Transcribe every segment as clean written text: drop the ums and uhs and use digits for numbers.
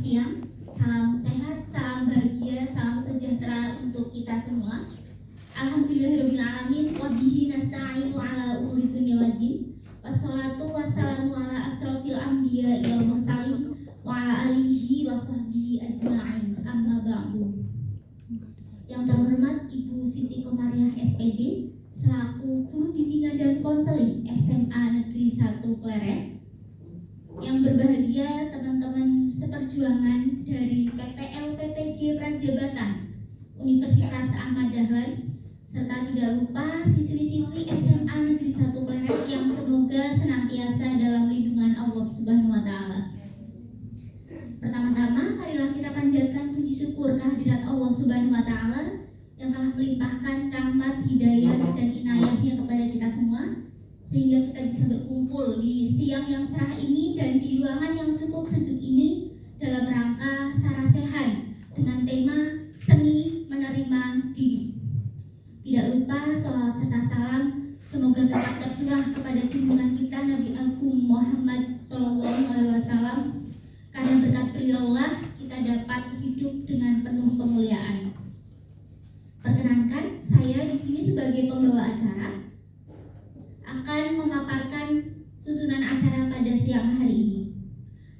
siang, salam sehat, salam bahagia, salam sejahtera untuk kita semua. Alhamdulillahirabbil alamin wa bihi nasta'inu ala umuri dunya waddin. Wassalatu wassalamu ala asrofil anbiya wal mursalin wa ala alihi wa sahbihi ajma'in. Amma ba'du. Yang terhormat Ibu Siti Komariah SPD selaku Guru Bimbingan dan Konseling SMA Negeri 1 Pleret. Yang berbahagia teman-teman seperjuangan dari PPL PPG Prajabatan Universitas Ahmad Dahlan, serta tidak lupa siswi-siswi SMA Negeri 1 Pleret yang semoga senantiasa dalam lindungan Allah Subhanahu wa Ta'ala. Pertama-tama, marilah kita panjatkan puji syukur kehadirat Allah Subhanahu wa Ta'ala yang telah melimpahkan rahmat, hidayah, dan inayahnya kepada kita semua, sehingga kita bisa berkumpul di siang yang cerah ini dan di ruangan yang cukup sejuk ini dalam rangka sarasehan dengan tema Seni Menerima Diri. Tidak lupa sholawat serta salam semoga tetap tercurah kepada junjungan kita Nabi Agung Muhammad SAW, karena berkat beliaulah kita dapat hidup dengan penuh kemuliaan. Perkenankan, saya di sini sebagai pembawa acara akan memaparkan susunan acara pada siang hari ini.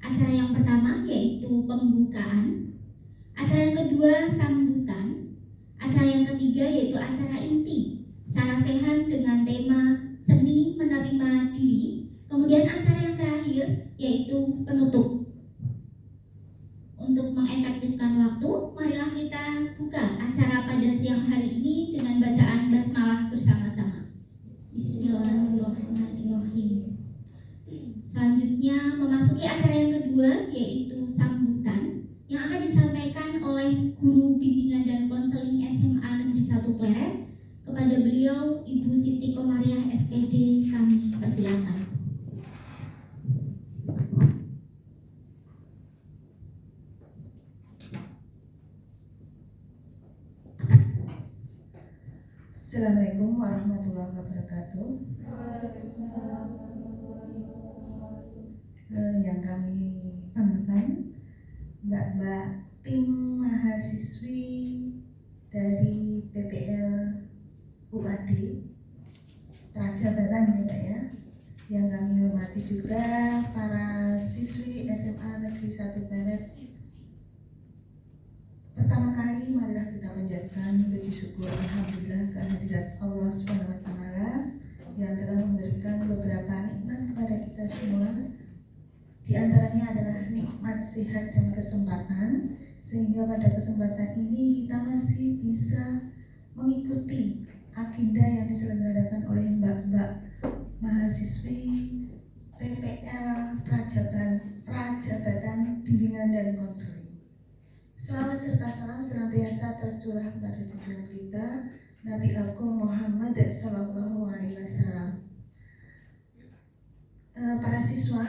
Acara yang pertama yaitu pembukaan, acara yang kedua sambutan, acara yang ketiga yaitu acara inti sarasehan dengan tema Seni Menerima Diri, kemudian acara yang terakhir yaitu penutup. Untuk mengefektifkan waktu, marilah kita buka acara pada siang hari ini dengan bacaan basmalah bersama-sama. Bismillahirrahmanirrahim. Selanjutnya memasuki acara yang kedua yaitu sambutan yang akan disampaikan oleh Guru Bimbingan dan Konseling SMA Negeri 1 Pleret. Kepada beliau Ibu Siti Komariah SPD kami persilakan. Assalamualaikum warahmatullahi wabarakatuh. Yang kami banggakan, Mbak-mbak tim mahasiswi dari PPL UAD Prajabatan juga ya. Yang kami hormati juga para siswi SMA Negeri 1 Pleret. Pertama kali marilah kita panjatkan puji syukur alhamdulillah kehadirat Allah Subhanahu wa Ta'ala yang telah memberikan beberapa nikmat kepada kita semua. Di antaranya adalah nikmat sehat dan kesempatan, sehingga pada kesempatan ini kita masih bisa mengikuti agenda yang diselenggarakan oleh mbak-mbak mahasiswi PPL Prajabatan Bimbingan dan Konseling. Shalawat serta salam senantiasa tercurah kepada junjungan kita Nabi Agung Muhammad SAW. Para siswa,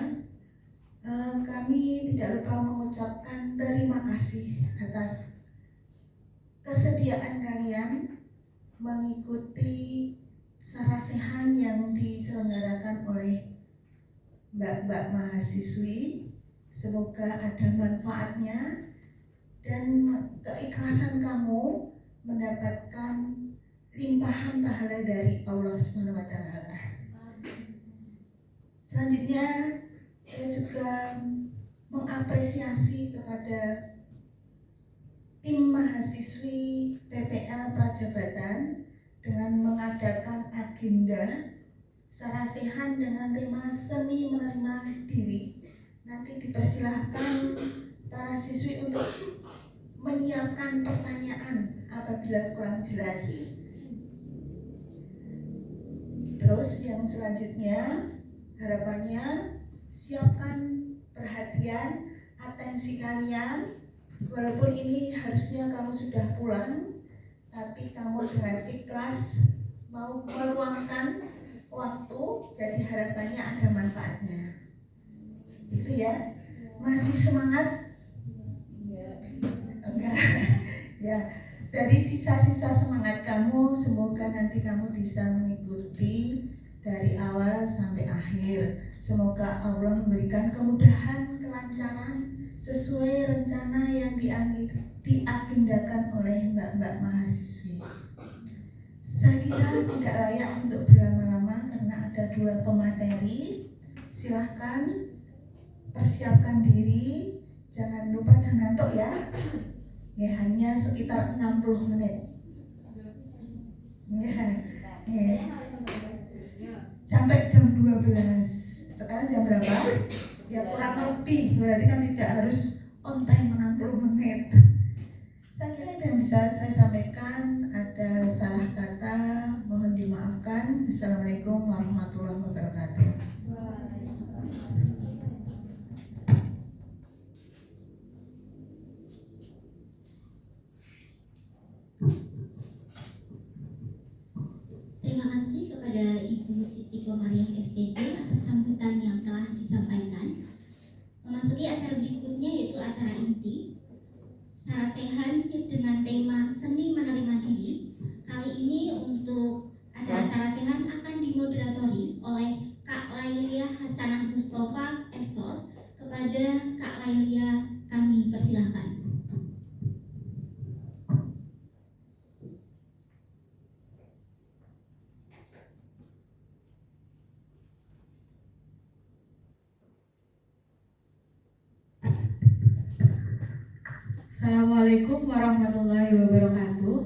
kami tidak lupa mengucapkan terima kasih atas kesediaan kalian mengikuti sarasehan yang diselenggarakan oleh mbak-mbak mahasiswi. Semoga ada manfaatnya dan keikhlasan kamu mendapatkan limpahan pahala dari Allah Subhanahu wa Ta'ala. Selanjutnya, saya juga mengapresiasi kepada tim mahasiswi PPL Prajabatan dengan mengadakan agenda sarasehan dengan tema Seni Menerima Diri. Nanti dipersilahkan para siswi untuk menyiapkan pertanyaan apabila kurang jelas. Terus yang selanjutnya harapannya siapkan perhatian, atensi kalian. Walaupun ini harusnya kamu sudah pulang, tapi kamu dengan ikhlas mau meluangkan waktu, jadi harapannya ada manfaatnya. Itu ya. Masih semangat? Enggak. Ya, dari sisa-sisa semangat kamu, semoga nanti kamu bisa mengikuti dari awal sampai akhir. Semoga Allah memberikan kemudahan, kelancaran sesuai rencana yang diagendakan oleh mbak-mbak mahasiswi. Saya kira tidak layak untuk berlama-lama karena ada 2 pemateri. Silahkan persiapkan diri, jangan lupa jangan ngantuk ya. Ya, hanya sekitar 60 menit. Ya. Sampai jam 12. Sekarang jam berapa? Ya kurang lebih, berarti kan tidak harus on time 60 menit. Saya kira itu yang bisa saya sampaikan. Ada salah kata, mohon dimaafkan. Assalamualaikum warahmatullahi wabarakatuh. Terima kasih kepada Ibu Siti Komariah SPT atas sambutan yang telah disampaikan. Memasuki acara berikutnya yaitu acara inti Sarasehan dengan tema Seni Menerima Diri. Kali ini untuk acara Sarasehan akan dimoderatori oleh Kak Lailia Hasanah Mustafa Esos. Kepada Kak Lailia kami persilahkan. Assalamualaikum warahmatullahi wabarakatuh.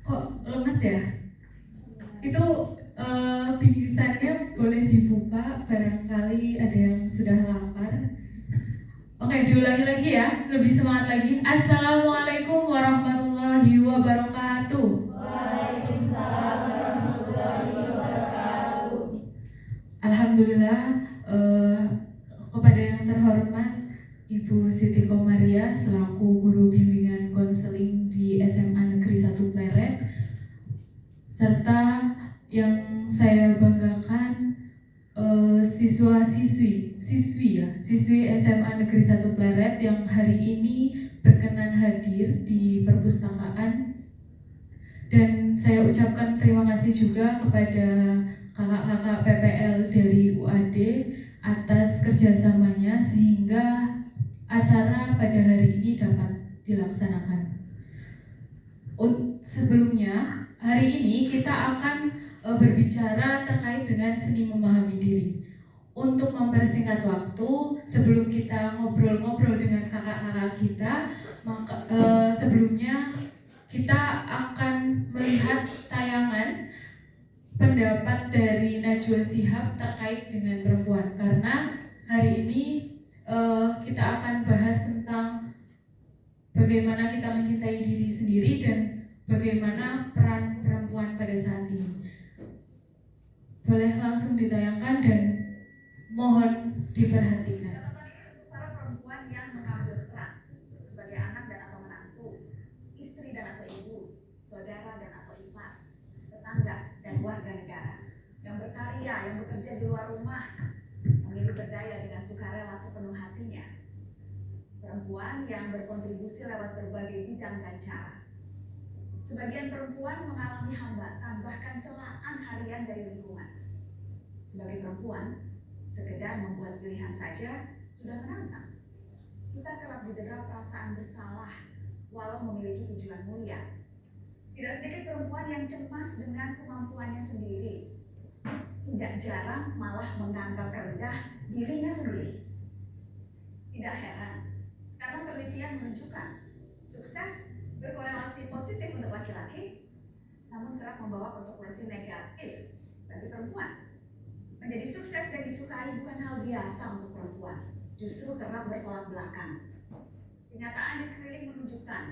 Kok lemes ya? Itu bingkisannya boleh dibuka, barangkali ada yang sudah lapar. Oke, diulangi lagi ya, lebih semangat lagi. Assalamualaikum warahmatullahi wabarakatuh. Waalaikumsalam warahmatullahi wabarakatuh. Alhamdulillah, kepada yang terhormat Ibu Siti Komariah selaku guru bimbingan konseling di SMA Negeri 1 Pleret, serta yang saya banggakan siswi SMA Negeri 1 Pleret yang hari ini berkenan hadir di perpustakaan. Dan saya ucapkan terima kasih juga kepada kakak-kakak PPL dari UAD atas kerjasamanya sehingga acara pada hari ini dapat dilaksanakan. Sebelumnya, hari ini kita akan berbicara terkait dengan seni memahami diri. Untuk mempersingkat waktu, sebelum kita ngobrol-ngobrol dengan kakak-kakak kita, maka sebelumnya kita akan melihat tayangan pendapat dari Najwa Shihab terkait dengan perempuan, karena hari ini kita akan bahas tentang bagaimana kita mencintai diri sendiri dan bagaimana peran perempuan pada saat ini. Boleh langsung ditayangkan dan mohon diperhatikan. Para perempuan yang mengambil peran sebagai anak dan atau menantu, istri dan atau ibu, saudara dan atau ipar, tetangga dan warga negara, yang berkarya, yang bekerja di luar rumah, memilih berdaya dengan sukarela sepenuh hatinya. Perempuan yang berkontribusi lewat berbagai bidang dan cara. Sebagian perempuan mengalami hambatan bahkan celaan harian dari lingkungan. Sebagai perempuan, sekedar membuat pilihan saja sudah menantang. Kita kerap didera perasaan bersalah walau memiliki tujuan mulia. Tidak sedikit perempuan yang cemas dengan kemampuannya sendiri. Tidak jarang malah menganggap rendah dirinya sendiri. Tidak heran, karena penelitian menunjukkan sukses berkorelasi positif untuk laki-laki, namun kerap membawa konsekuensi negatif bagi perempuan. Menjadi sukses dan disukai bukan hal biasa untuk perempuan, justru kerap bertolak belakang. Kenyataan di sekeliling menunjukkan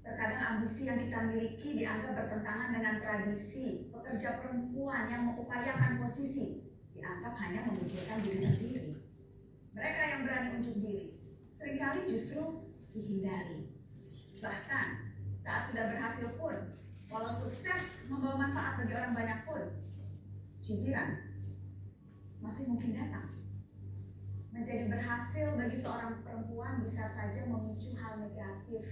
terkadang ambisi yang kita miliki dianggap bertentangan dengan tradisi. Pekerja perempuan yang mengupayakan posisi dianggap hanya memikirkan diri sendiri. Mereka yang berani unjuk diri seringkali justru dihindari. Bahkan saat sudah berhasil pun, walau sukses membawa manfaat bagi orang banyak pun, cibiran masih mungkin datang. Menjadi berhasil bagi seorang perempuan bisa saja memicu hal negatif,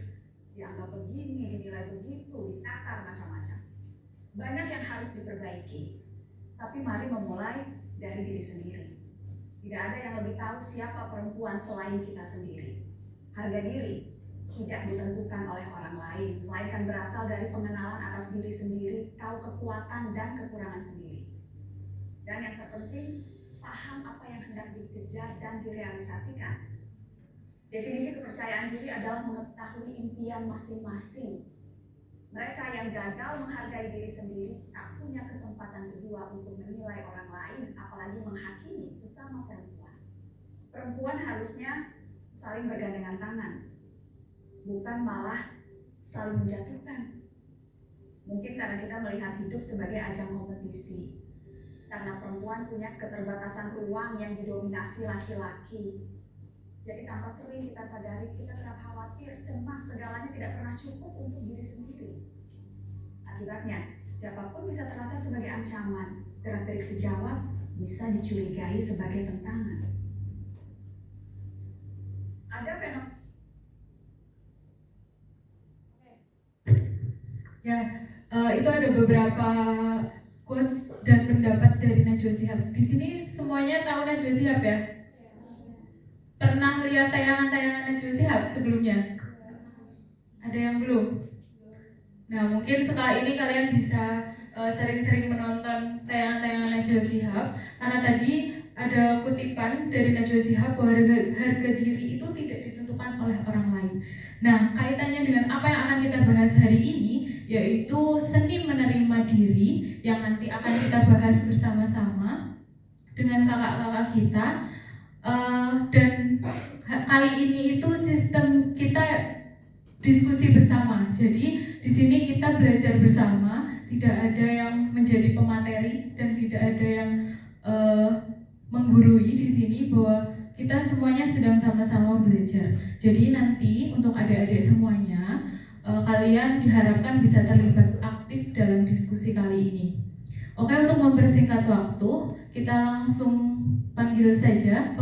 dianggap begini, dinilai begitu, ditakar macam-macam. Banyak yang harus diperbaiki, tapi mari memulai dari diri sendiri. Tidak ada yang lebih tahu siapa perempuan selain kita sendiri. Harga diri tidak ditentukan oleh orang lain, melainkan berasal dari pengenalan atas diri sendiri, tahu kekuatan dan kekurangan sendiri. Dan yang terpenting, paham apa yang hendak dikejar dan direalisasikan. Definisi kepercayaan diri adalah mengetahui impian masing-masing. Mereka yang gagal menghargai diri sendiri tak punya kesempatan kedua untuk menilai orang lain, apalagi menghakimi sesama perempuan. Perempuan harusnya saling bergandengan tangan, bukan malah saling menjatuhkan. Mungkin karena kita melihat hidup sebagai ajang kompetisi. Karena perempuan punya keterbatasan ruang yang didominasi laki-laki. Jadi tanpa sering kita sadari, kita kerap khawatir, cemas, segalanya tidak pernah cukup untuk diri sendiri. Akibatnya, siapapun bisa terasa sebagai ancaman, gerak-gerik sejawat bisa dicurigai sebagai tentangan. Ada fenomena itu ada beberapa quotes dan pendapat dari Najwa Shihab. Di sini semuanya tahu Najwa Shihab ya? Pernah lihat tayangan-tayangan Najwa Shihab sebelumnya? Ada yang belum? Nah, mungkin setelah ini kalian bisa sering-sering menonton tayangan-tayangan Najwa Shihab, karena tadi ada kutipan dari Najwa Shihab bahwa harga diri itu tidak ditentukan oleh orang lain. Nah, kaitannya dengan apa yang akan kita bahas hari ini, yaitu seni menerima diri, yang nanti akan kita bahas bersama-sama dengan kakak-kakak kita. Dan kali ini itu sistem kita diskusi bersama. Jadi di sini kita belajar bersama, tidak ada yang menjadi pemateri dan tidak ada yang menggurui di sini, bahwa kita semuanya sedang sama-sama belajar. Jadi nanti untuk adik-adik semuanya, kalian diharapkan bisa terlibat aktif dalam diskusi kali ini. Oke, untuk mempersingkat waktu, kita langsung panggil saja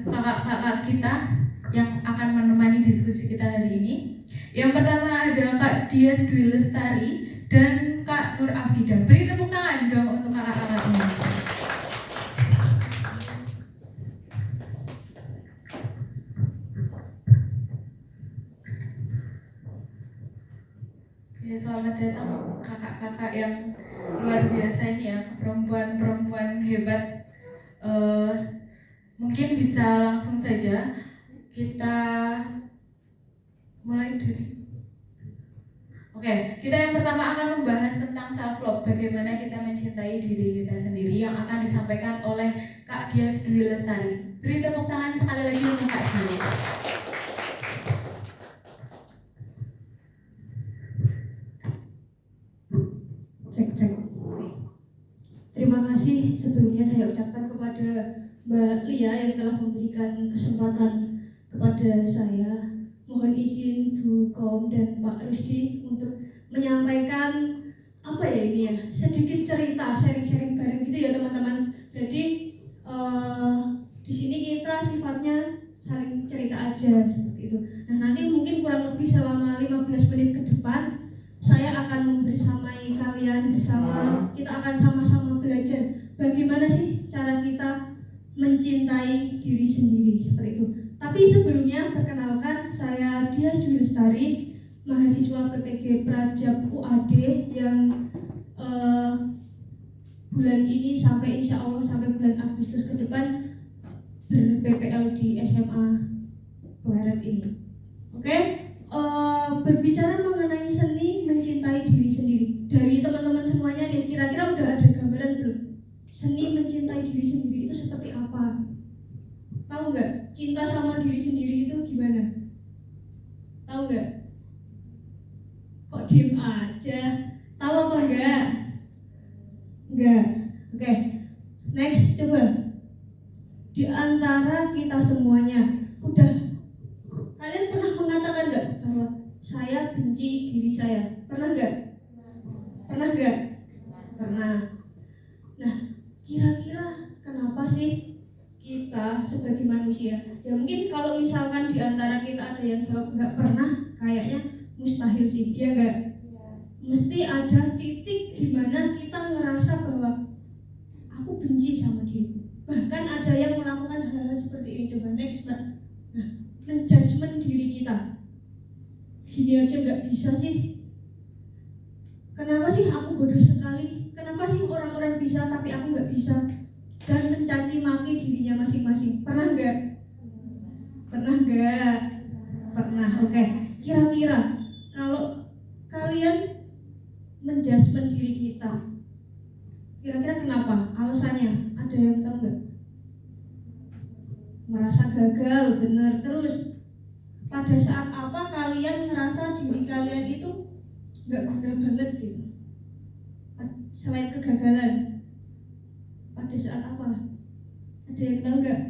kakak-kakak kita yang akan menemani diskusi kita hari ini. Yang pertama ada Kak Dias Dwi Lestari dan Kak Nur Afida. Beri tepuk tangan dong untuk kakak-kakaknya. Oke, selamat datang kakak-kakak yang luar biasa ini ya, perempuan-perempuan hebat. Mungkin bisa langsung saja kita mulai dari. Oke, kita yang pertama akan membahas tentang self love, bagaimana kita mencintai diri kita sendiri, yang akan disampaikan oleh Kak Dias Dwi Lestari. Beri tepuk tangan sekali lagi untuk Kak Dias. Cek. Terima kasih sebelumnya saya ucapkan kepada Mbak Lia yang telah memberikan kesempatan kepada saya. Mohon izin Bu Kom dan Pak Rusdi untuk menyampaikan apa ya ini ya, sedikit cerita, sharing-sharing bareng gitu ya teman-teman. Jadi di sini kita sifatnya saling cerita aja seperti itu. Nah, nanti mungkin kurang lebih selama 15 menit ke depan saya akan membersamai kalian bersama, kita akan sama-sama belajar bagaimana sih cara kita mencintai diri sendiri seperti itu. Tapi sebelumnya perkenalkan, saya Dias Dwi Lestari, mahasiswa PPG Prajab UAD yang bulan ini sampai insya Allah sampai bulan Agustus ke depan ber-PPL di SMA Pleret ini. Oke? Berbicara mengenai seni mencintai diri sendiri, dari teman-teman semuanya nih, kira-kira udah ada gambaran belum? Seni mencintai diri sendiri itu seperti apa? Tahu nggak? Cinta sama diri sendiri itu gimana? Tahu nggak? Kok diem aja? Tahu apa enggak? Enggak. Oke. Next, coba. Di antara kita semuanya, kalian pernah mengatakan nggak bahwa saya benci diri saya? Pernah nggak? Pernah nggak? Pernah. Nah, kira-kira kenapa sih kita sebagai manusia? Ya mungkin kalau misalkan di antara kita ada yang jawab nggak pernah, kayaknya mustahil sih, ya nggak? Mesti ada titik di mana kita ngerasa bahwa aku benci sama diri. Bahkan ada yang melakukan hal-hal seperti ini. Coba next Mbak. Nah, menjudgment diri kita. Gini aja nggak bisa sih. Kenapa sih aku bodoh sekali? Kenapa sih orang-orang bisa tapi aku nggak bisa? Dan mencaci maki dirinya masing-masing. Pernah nggak? Pernah nggak? Pernah. Oke. Kira-kira kalau kalian menjudgment diri kita, kira-kira kenapa? Alasannya ada yang tahu nggak? Merasa gagal, benar. Terus pada saat apa kalian ngerasa diri kalian itu nggak guna banget gitu? Selain kegagalan, pada saat apa? Ada yang tahu nggak?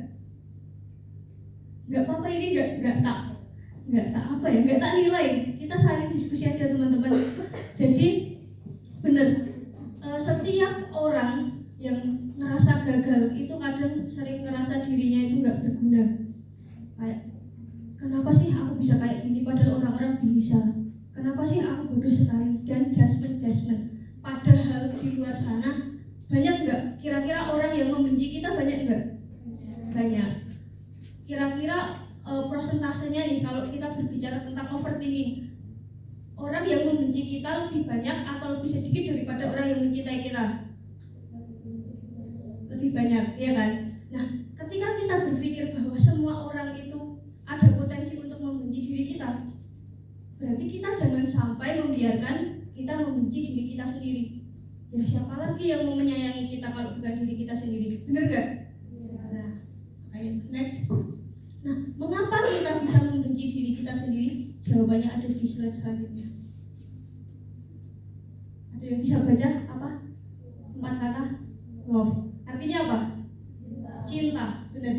Nggak apa-apa, ini nggak tak apa ya, nggak tak nilai. Kita saling diskusi aja teman-teman. Jadi benar, setiap orang yang ngerasa gagal itu kadang sering ngerasa dirinya itu nggak berguna. Kayak kenapa sih aku bisa kayak gini padahal orang-orang bisa? Kenapa sih aku bodoh sekali? Dan judgment. Padahal di luar sana banyak nggak? Kira-kira orang yang membenci kita banyak nggak? Banyak. Kira-kira prosentasenya nih kalau kita berbicara tentang overthinking, orang yang membenci kita lebih banyak atau lebih sedikit daripada orang yang mencintai kita? Lebih banyak, ya kan? Nah, ketika kita berpikir bahwa semua orang itu ada potensi untuk membenci diri kita, berarti kita jangan sampai membiarkan kita membenci diri kita sendiri. Ya siapa lagi yang mau menyayangi kita kalau bukan diri kita sendiri? Bener gak? Nah, ayo next. Nah, mengapa kita bisa membenci diri kita sendiri? Jawabannya ada di slide selanjutnya. Ada yang bisa baca apa? 4 kata. Love. Artinya apa? Cinta. Benar.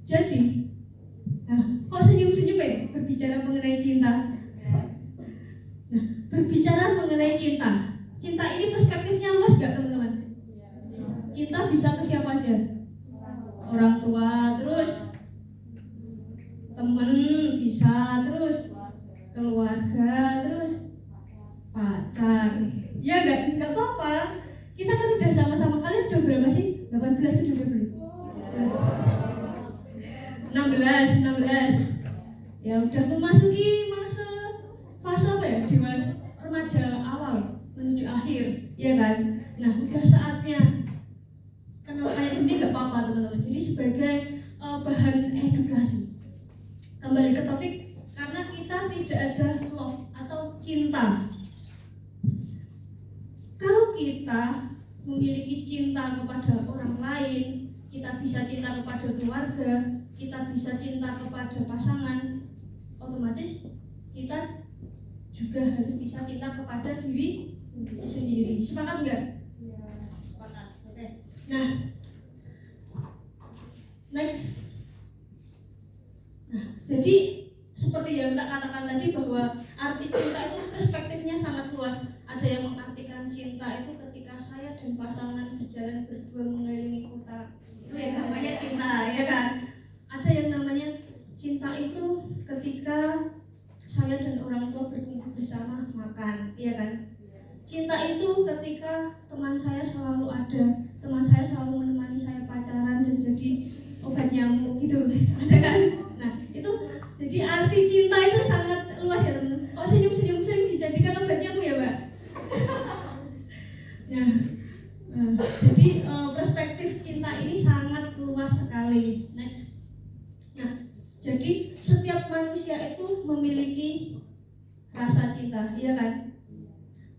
Jadi, nah, kok senyum-senyum ya berbicara mengenai cinta? Nah, berbicara mengenai cinta. Cinta ini perspektifnya luas gak teman-teman? Cinta bisa ke siapa aja? Orang tua, terus temen bisa, terus keluarga, terus pacar. Ya nggak apa-apa. Kita kan udah sama-sama. Kalian udah berapa sih? 18 sudah belum? 16. Ya udah memasuki fase apa ya? Dewasa, remaja awal menuju akhir, ya kan? Nah, udah saatnya kenal kayak gini nggak apa-apa teman-teman. Jadi sebagai bahan edukasi. Kembali ke topik, karena kita tidak ada love atau cinta. Kalau kita memiliki cinta kepada orang lain, kita bisa cinta kepada keluarga, kita bisa cinta kepada pasangan, otomatis kita juga harus bisa cinta kepada diri sendiri. Sepakat nggak? Sepakat. Oke. Nah, next. Nah, jadi seperti yang tak katakan tadi bahwa arti cinta itu perspektifnya sangat luas. Ada yang mengartikan cinta itu ketika saya dan pasangan berjalan berdua mengelilingi kota. Itu yang namanya cinta, ya kan? Ada yang namanya cinta itu ketika saya dan orang tua berkumpul bersama makan, ya kan? Cinta itu ketika teman saya selalu ada, teman saya selalu menemani saya pacaran dan jadi obat nyamuk gitu, ada kan? Nah, itu jadi arti cinta itu sangat luas ya teman-teman. Kok senyum-senyum sering dijadikan obat nyamuk ya Mbak? Nah, jadi perspektif cinta ini sangat luas sekali. Next. Nah, jadi setiap manusia itu memiliki rasa cinta, iya kan?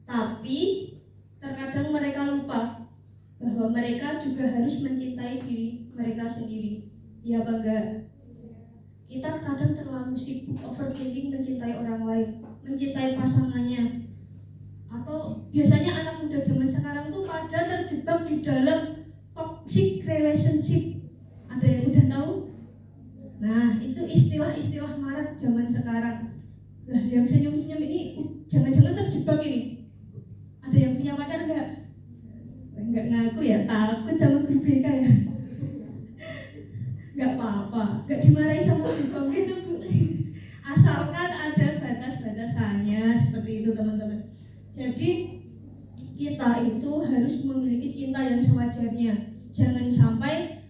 Tapi terkadang mereka lupa bahwa mereka juga harus mencintai diri mereka sendiri. Iya apa enggak? Kita kadang terlalu sibuk overthinking mencintai orang lain, mencintai pasangannya. Atau biasanya anak muda zaman sekarang tuh pada terjebak di dalam toxic relationship. Ada yang udah tahu? Nah, itu istilah-istilah marak zaman sekarang. Nah, yang senyum-senyum ini jangan-jangan terjebak ini. Ada yang punya pacar enggak? Enggak ngaku ya, takut sama guru BK ya. Enggak apa-apa, enggak dimarahi sama guru gitu Bu. Asalkan ada batas-batasannya, seperti itu teman-teman. Jadi kita itu harus memiliki cinta yang sewajarnya. Jangan sampai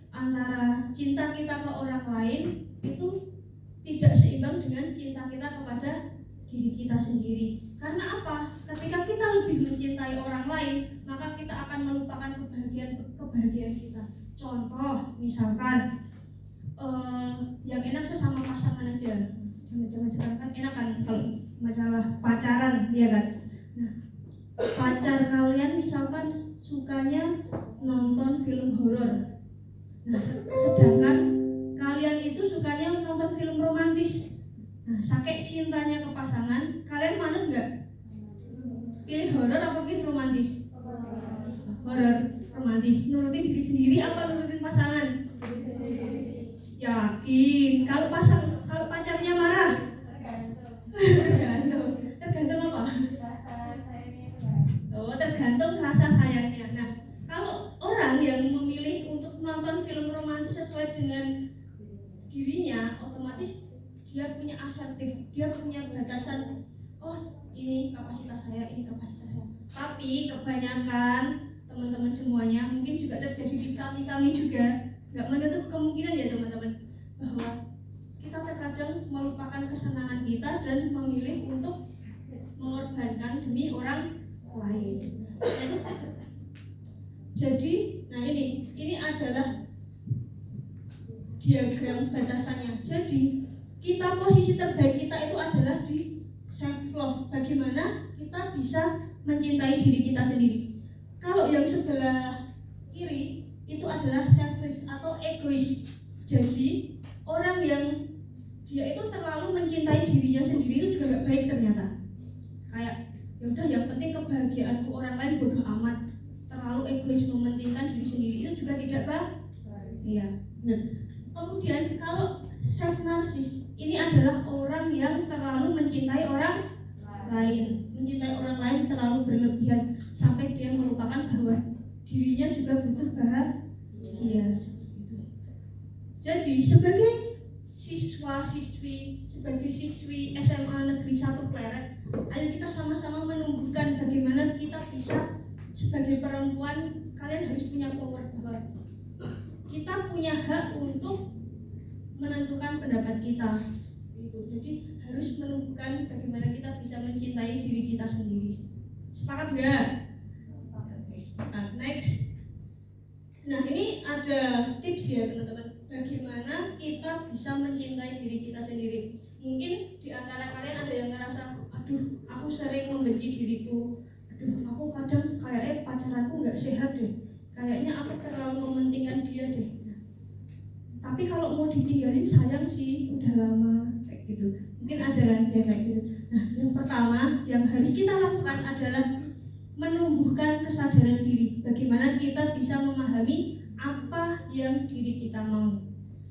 kita ke orang lain itu tidak seimbang dengan cinta kita kepada diri kita sendiri. Karena apa? Ketika kita lebih mencintai orang lain, maka kita akan melupakan kebahagiaan kita. Contoh, misalkan yang enak sesama pasangan aja. Jangan sekarang kan enak kan kalau masalah pacaran, ya kan? Nah, pacar kalian misalkan sukanya nonton film horor. Nah, sedangkan kalian itu sukanya nonton film romantis. Nah, saking cintanya ke pasangan, kalian manut nggak? Pilih horor apa pilih romantis? Horor, romantis. Nurutin diri sendiri apa nurutin pasangan? Yakin? Kalau pacarnya marah? Tergantung apa? Oh, tergantung rasa sayangnya. Nah, kalau orang yang memilih untuk menonton film romantis sesuai dengan dirinya, otomatis dia punya asertif, dia punya batasan. Oh, ini kapasitas saya, ini kapasitas saya. Tapi kebanyakan teman-teman semuanya, mungkin juga terjadi di kami juga, nggak menutup kemungkinan ya teman-teman, bahwa kita terkadang melupakan kesenangan kita dan memilih untuk mengorbankan demi orang lain. Jadi, nah ini adalah diagram batasannya. Jadi, kita posisi terbaik kita itu adalah di self love. Bagaimana kita bisa mencintai diri kita sendiri. Kalau yang sebelah kiri itu adalah selfish atau egois. Jadi, orang yang dia itu terlalu mencintai dirinya sendiri itu juga gak baik ternyata. Kayak ya udah yang penting kebahagiaanku, orang lain bodoh amat. Terlalu egois mementingkan diri sendiri itu juga tidak baik. Iya. Nah, kemudian kalau self narsis ini adalah orang yang terlalu mencintai orang lain, mencintai orang lain terlalu berlebihan sampai dia melupakan bahwa dirinya juga butuh bahagia. Jadi sebagai siswa-siswi, sebagai siswi SMA Negeri 1 Pleret, ayo kita sama-sama menumbuhkan bagaimana kita bisa sebagai perempuan, kalian harus punya power bahwa kita punya hak untuk menentukan pendapat kita. Jadi harus menumbuhkan bagaimana kita bisa mencintai diri kita sendiri. Sepakat nggak? Sepakat. Next. Nah, ini ada tips ya teman-teman, bagaimana kita bisa mencintai diri kita sendiri. Mungkin di antara kalian ada yang ngerasa, aduh aku sering membenci diriku, aduh aku kadang kayaknya pacaranku nggak sehat deh, kayaknya aku terlalu mementingkan dia deh. Tapi kalau mau ditinggalin sayang sih, udah lama kayak gitu. Mungkin ada lagi yang kayak gitu. Nah, yang pertama yang harus kita lakukan adalah menumbuhkan kesadaran diri. Bagaimana kita bisa memahami apa yang diri kita mau.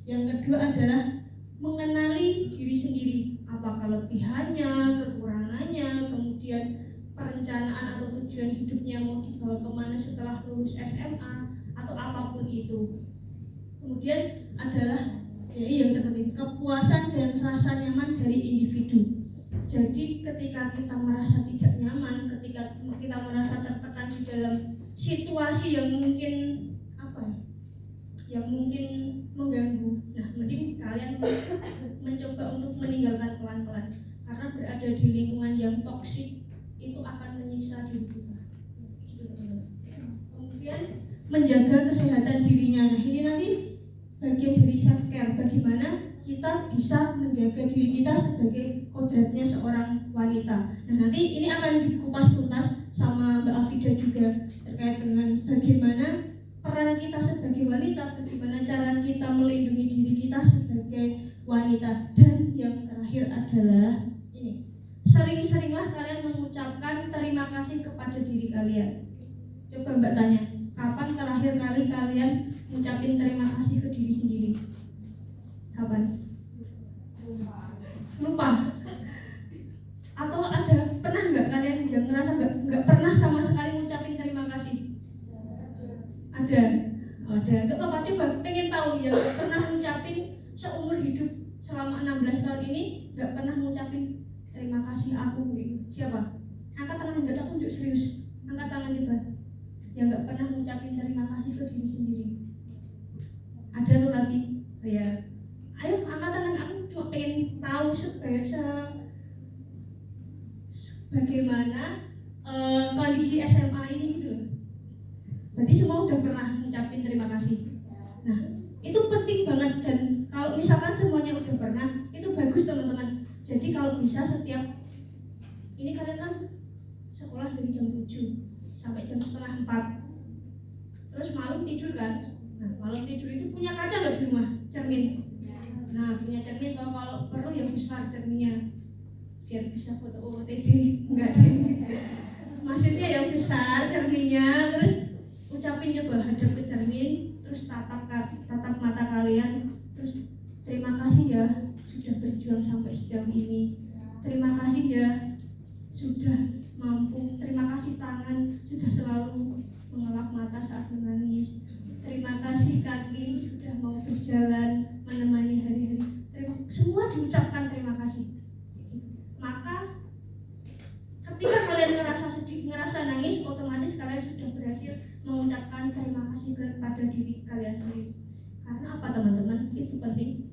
Yang kedua adalah mengenali diri sendiri, apa kelebihannya, kekurangannya, kemudian perencanaan atau tujuan hidupnya mau dibawa kemana setelah lulus SMA atau apapun itu. Kemudian adalah yang terpenting, kepuasan dan rasa nyaman dari individu. Jadi ketika kita merasa tidak nyaman, ketika kita merasa tertekan di dalam situasi yang mungkin yang mungkin mengganggu, nah mending kalian mencoba untuk meninggalkan pelan-pelan, karena berada di lingkungan yang toksik itu akan menyiksa diri kita. Kemudian menjaga kesehatan dirinya. Nah ini nanti bagian dari self care, bagaimana kita bisa menjaga diri kita sebagai kodratnya seorang wanita. Nah nanti ini akan dikupas tuntas sama Mbak Afida juga terkait dengan bagaimana peran kita sebagai wanita, bagaimana cara kita melindungi diri kita sebagai wanita. Dan yang terakhir adalah ini, sering-seringlah kalian mengucapkan terima kasih kepada diri kalian. Coba Mbak tanya, kapan terakhir kali kalian ngucapin terima kasih ke diri sendiri? Kapan? Lupa. Atau ada pernah nggak kalian yang ngerasa nggak pernah sama sekali ngucapin terima kasih? Ada. Nggak apa-apa, coba pengen tahu ya nggak pernah ngucapin seumur hidup selama 16 tahun ini nggak pernah ngucapin terima kasih aku. Siapa? Angkat tangan, nggak tak tunjuk serius. Angkat tangan coba. Yang nggak pernah ngucapin terima kasih ke diri sendiri. Ada tuh tadi. Ya, ayo angkat tangan, aku cuma pengen tahu bagaimana kondisi SMA ini gitu loh. Berarti semua udah pernah ngucapin terima kasih. Nah, itu penting banget, dan kalau misalkan semuanya udah pernah, itu bagus teman-teman. Jadi kalau bisa setiap ini kalian kan sekolah dari jam 7 sampai jam setengah 4, terus malam tidur kan. Nah, malam tidur itu punya kaca nggak di rumah? Cermin. Nah, punya cermin, kalau perlu yang besar cerminnya biar bisa foto OOTD. Enggak deh, maksudnya yang besar cerminnya. Terus ucapin, coba hadap ke cermin, terus tatap mata kalian, terus terima kasih ya sudah berjuang sampai sejauh ini, terima kasih ya sudah mampu, terima kasih tangan sudah selalu mengelap mata saat menangis, terima kasih kaki sudah mau berjalan menemani hari-hari. Semua diucapkan terima kasih. Maka ketika kalian ngerasa sedih, ngerasa nangis, otomatis kalian sudah berhasil mengucapkan terima kasih kepada diri kalian sendiri. Karena apa teman-teman? Itu penting.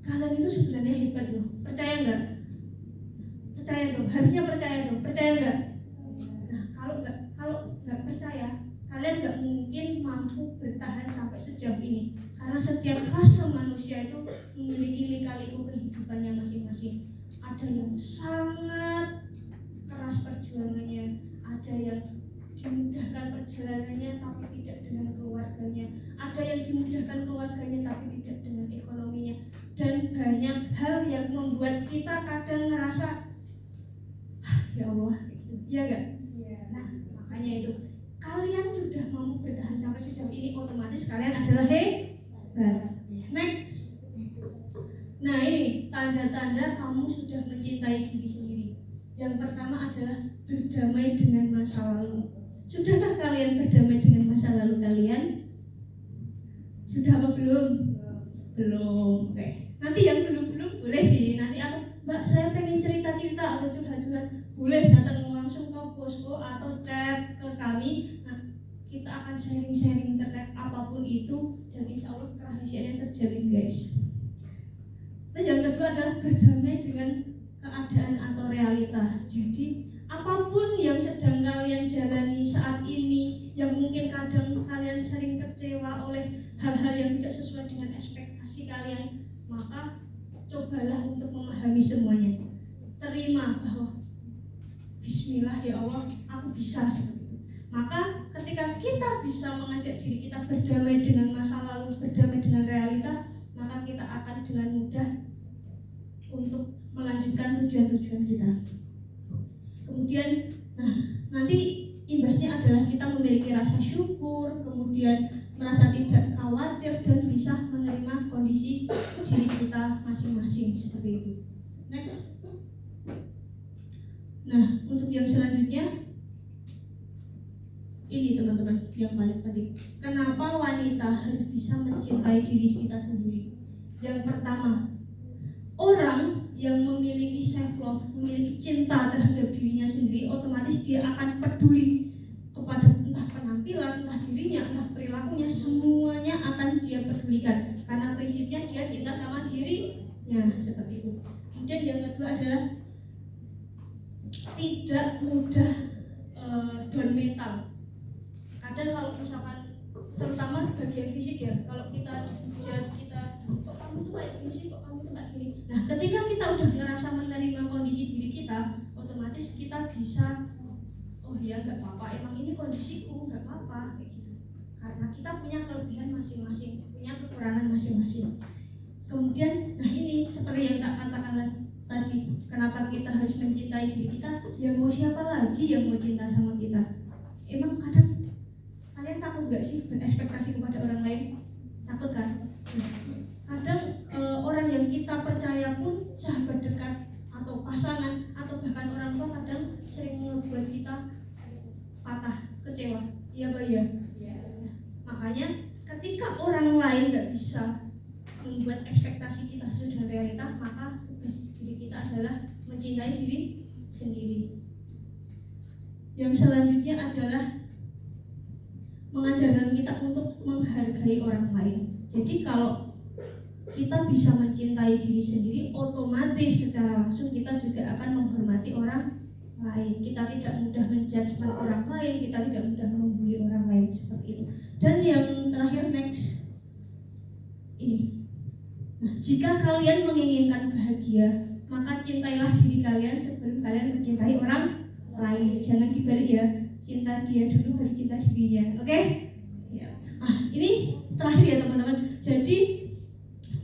Kalian itu sebenarnya hebat loh. Percaya nggak? Percaya dong. Harusnya percaya dong. Percaya nggak? Nah, kalau nggak percaya, kalian nggak mungkin mampu bertahan sampai sejauh ini. Karena setiap fase manusia itu memiliki lika-liku kehidupannya masing-masing. Ada yang sangat keras perjuangannya, ada yang dimudahkan perjalanannya tapi tidak dengan keluarganya, ada yang dimudahkan keluarganya tapi tidak dengan ekonominya, dan banyak hal yang membuat kita kadang ngerasa ya Allah, gitu. Iya gak? Nah, makanya itu kalian sudah mau bertahan sampai sejauh ini, otomatis kalian adalah hebat. Next. Nah, ini tanda-tanda kamu sudah mencintai diri sendiri. Yang pertama adalah berdamai dengan masa lalu. Sudahkah kalian berdamai dengan masa lalu kalian? Sudah apa belum? Belum. Oke. Nanti yang belum boleh sih. Nanti atau Mbak, saya pengen cerita-cerita atau curhat-curhat, boleh datang langsung ke posko atau chat ke kami. Nah, kita akan sharing-sharing terkait apapun itu, dan insya Allah kerahasiaannya terjalin, guys. Terus yang kedua adalah berdamai dengan keadaan atau realita. Jadi apapun yang sedang kalian jalani saat ini, yang mungkin kadang kalian sering kecewa oleh hal-hal yang tidak sesuai dengan ekspektasi kalian, maka cobalah untuk memahami semuanya. Terima bahwa Bismillah ya Allah, aku bisa seperti itu. Maka ketika kita bisa mengajak diri kita berdamai dengan masa lalu, berdamai dengan realita, maka kita akan dengan mudah untuk melanjutkan tujuan-tujuan kita. Kemudian, nanti imbasnya adalah kita memiliki rasa syukur, kemudian merasa tidak khawatir dan bisa menerima kondisi diri kita masing-masing seperti itu. Next. Nah, untuk yang selanjutnya, ini teman-teman yang paling penting. Kenapa wanita harus bisa mencintai diri kita sendiri? Yang pertama, orang yang memiliki self love, memiliki cinta terhadap dirinya sendiri, otomatis dia akan peduli kepada entah penampilan, entah dirinya, entah perilakunya, semuanya akan dia pedulikan. Karena prinsipnya dia cinta sama dirinya, seperti itu. Kemudian yang kedua adalah tidak mudah down mental. Kadang kalau misalkan, terutama bagian fisik ya, kalau kita kok kamu tuh kayak gini sih, kok kamu tuh kayak gini. Nah, ketika kita udah ngerasa menerima kondisi diri kita, otomatis kita bisa, oh ya gak apa-apa, emang ini kondisiku, gak apa-apa, kayak gitu. Karena kita punya kelebihan masing-masing, punya kekurangan masing-masing. Kemudian, nah ini seperti yang tak katakan tadi, kenapa kita harus mencintai diri kita? Ya mau siapa lagi yang mau cinta sama kita? Emang kadang kalian takut gak sih berekspektasi kepada orang lain? Takut kan? Kadang orang yang kita percaya pun, sahabat dekat atau pasangan atau bahkan orang tua, kadang sering membuat kita patah, kecewa. Iya Pak ya? Makanya ketika orang lain gak bisa membuat ekspektasi kita sesuai dengan realita, maka tugas diri kita adalah mencintai diri sendiri. Yang selanjutnya adalah mengajarkan kita untuk menghargai orang lain. Jadi kalau kita bisa mencintai diri sendiri, otomatis secara langsung kita juga akan menghormati orang lain. Kita tidak mudah menjudgment orang lain, kita tidak mudah membuli orang lain seperti itu. Dan yang terakhir, next ini. Nah, jika kalian menginginkan bahagia, maka cintailah diri kalian sebelum kalian mencintai orang lain. Jangan dibalik ya, cinta dia dulu baru cinta dirinya. Oke? Ya. Ini terakhir ya teman-teman. Jadi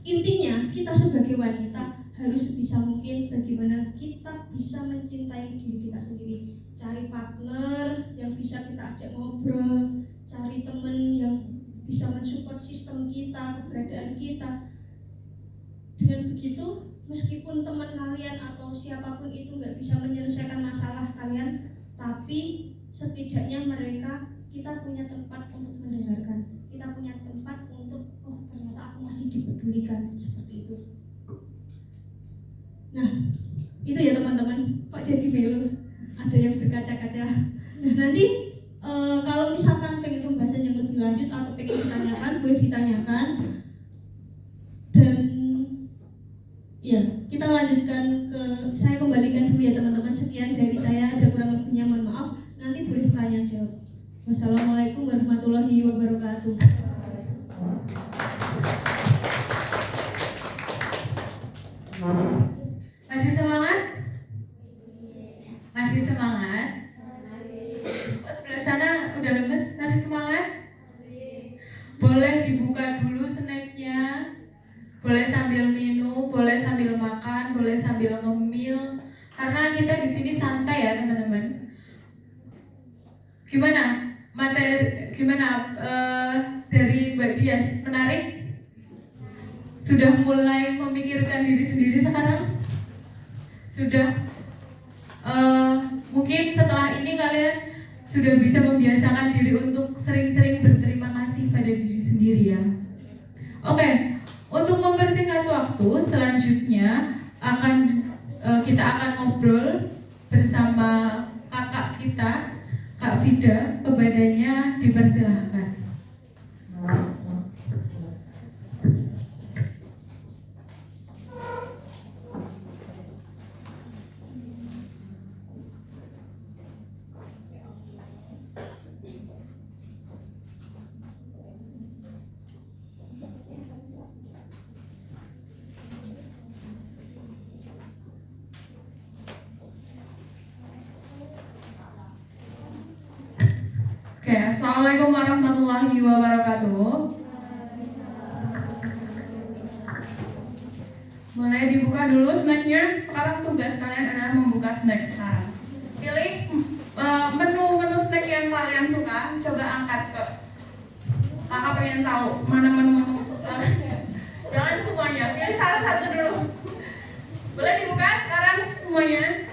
intinya kita sebagai wanita harus sebisa mungkin bagaimana kita bisa mencintai diri kita sendiri. Cari partner yang bisa kita ajak ngobrol, cari teman yang bisa mensupport sistem kita, keberadaan kita. Dengan begitu, meskipun teman kalian atau siapapun itu nggak bisa menyelesaikan masalah kalian, tapi setidaknya kita punya tempat untuk mendengarkan, kita punya tempat untuk, oh ternyata aku masih dipedulikan, seperti itu. Nah, itu ya teman-teman. Kok jadi melo? Ada yang berkaca-kaca. Nah, nanti kalau misalkan pengen pembahasan yang lebih lanjut atau pengen ditanyakan, boleh ditanyakan. Dan ya, kita lanjutkan saya kembalikan dulu ya teman-teman. Sekian dari saya, ada kurang lebihnya mohon maaf. Nanti boleh tanya jawab. Wassalamualaikum warahmatullahi wabarakatuh. Masih semangat? Masih semangat? Oh, sebelah sana udah lemes, masih semangat? Boleh dibuka dulu snacknya. Boleh sambil minum, boleh sambil makan, boleh sambil ngemil. Karena kita di sini santai ya teman-teman. Gimana dari Mbak Dias, menarik? Sudah mulai memikirkan diri sendiri sekarang? Sudah mungkin setelah ini kalian sudah bisa membiasakan diri untuk sering-sering berterima kasih pada diri sendiri ya. Oke. Untuk mempersingkat waktu, selanjutnya kita akan ngobrol bersama kakak kita, Kak Vida. Kepadanya dipersilahkan. Oke, assalamualaikum warahmatullahi wabarakatuh. Mulai dibuka dulu snacknya. Sekarang tugas kalian adalah membuka snack sekarang. Pilih menu snack yang kalian suka. Coba angkat ke kakak, pengen tahu mana menu. Jangan semuanya, pilih salah satu dulu. Boleh dibuka sekarang semuanya.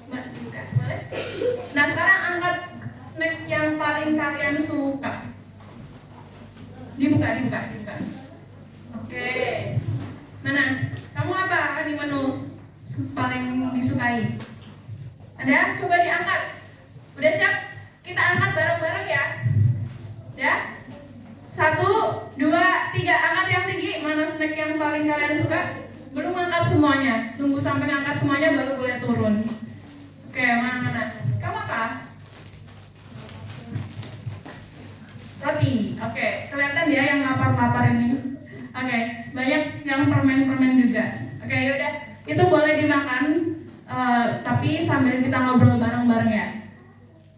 Dibuka, boleh. Nah sekarang angkat snack yang paling kalian suka. Dibuka. Oke. Mana? Kamu apa di menu paling disukai? Ada? Coba diangkat. Udah siap? Kita angkat bareng-bareng ya. Udah? 1, 2, 3. Angkat yang tinggi. Mana snack yang paling kalian suka? Belum angkat semuanya. Tunggu sampai angkat semuanya baru boleh turun. Oke, mana? Kamu apa? Roti. Oke, kelihatan ya yang lapar-lapar ini. Oke, banyak yang permen-permen juga. Oke, yaudah, itu boleh dimakan, tapi sambil kita ngobrol bareng-bareng ya.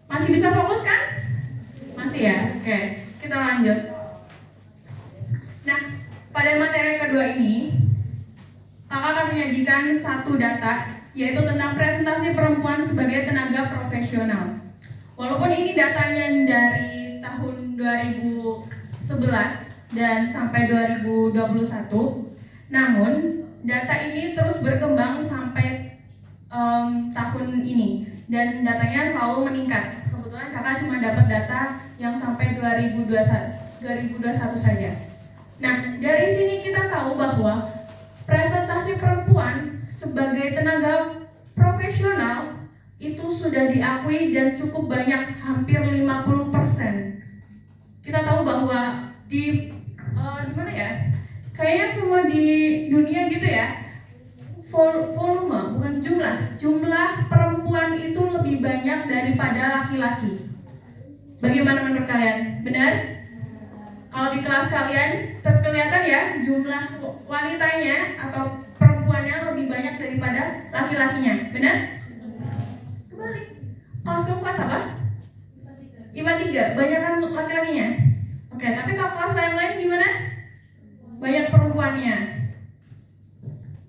Masih bisa fokus kan? Masih ya. Oke, kita lanjut. Nah, pada materi kedua ini, kakak akan menyajikan satu data, yaitu tentang presentasi perempuan sebagai tenaga profesional. Walaupun ini datanya dari tahun 2011 dan sampai 2021, namun data ini terus berkembang sampai tahun ini dan datanya selalu meningkat. Kebetulan kakak cuma dapat data yang sampai 2021 saja. Nah, dari sini kita tahu bahwa presentasi perempuan sebagai tenaga profesional itu sudah diakui dan cukup banyak, hampir 50%. Kita tahu bahwa di gimana ya? Kayaknya semua di dunia gitu ya. Volume, bukan jumlah perempuan itu lebih banyak daripada laki-laki. Bagaimana menurut kalian? Benar? Kalau di kelas kalian terkelihatan ya jumlah wanitanya atau perempuannya lebih banyak daripada laki-lakinya. Benar? Kebalik. Kelas kamu kelas apa? IPA 3, banyak kan laki-lakinya? Oke, tapi kalau kelas lain-lain gimana? Banyak perempuannya.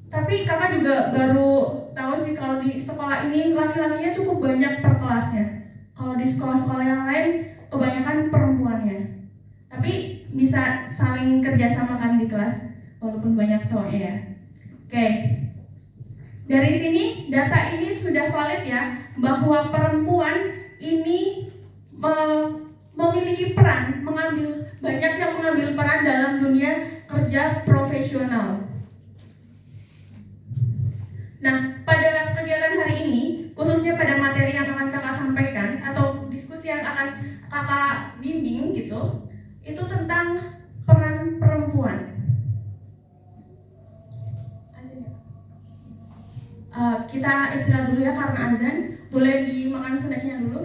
Tapi kakak juga baru tahu sih kalau di sekolah ini laki-lakinya cukup banyak per kelasnya. Kalau di sekolah-sekolah yang lain kebanyakan perempuannya. Tapi bisa saling kerjasama kan di kelas walaupun banyak cowoknya ya. Oke. Dari sini data ini sudah valid ya bahwa perempuan ini memiliki peran, banyak yang mengambil peran dalam dunia kerja profesional. Nah, pada kegiatan hari ini, khususnya pada materi yang akan kakak sampaikan atau diskusi yang akan kakak bimbing gitu, itu tentang peran perempuan. Kita istirahat dulu ya karena azan. Boleh dimakan snacknya dulu.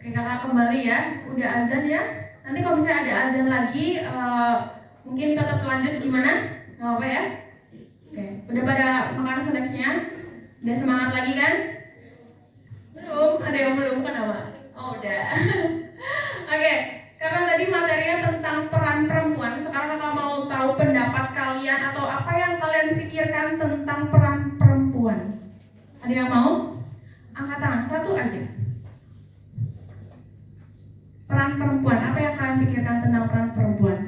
Oke, kakak kembali ya, udah azan ya. Nanti kalau misalnya ada azan lagi, mungkin tetap lanjut gimana? Gak apa-apa ya? Oke, udah pada makan snacksnya? Udah semangat lagi kan? Belum? Ada yang belum kan apa? Oh udah. Oke, karena tadi materinya tentang peran perempuan, sekarang kakak mau tahu pendapat kalian atau apa yang kalian pikirkan tentang peran perempuan. Ada yang mau? Angkat tangan, satu aja. Peran perempuan, apa yang kalian pikirkan tentang peran perempuan?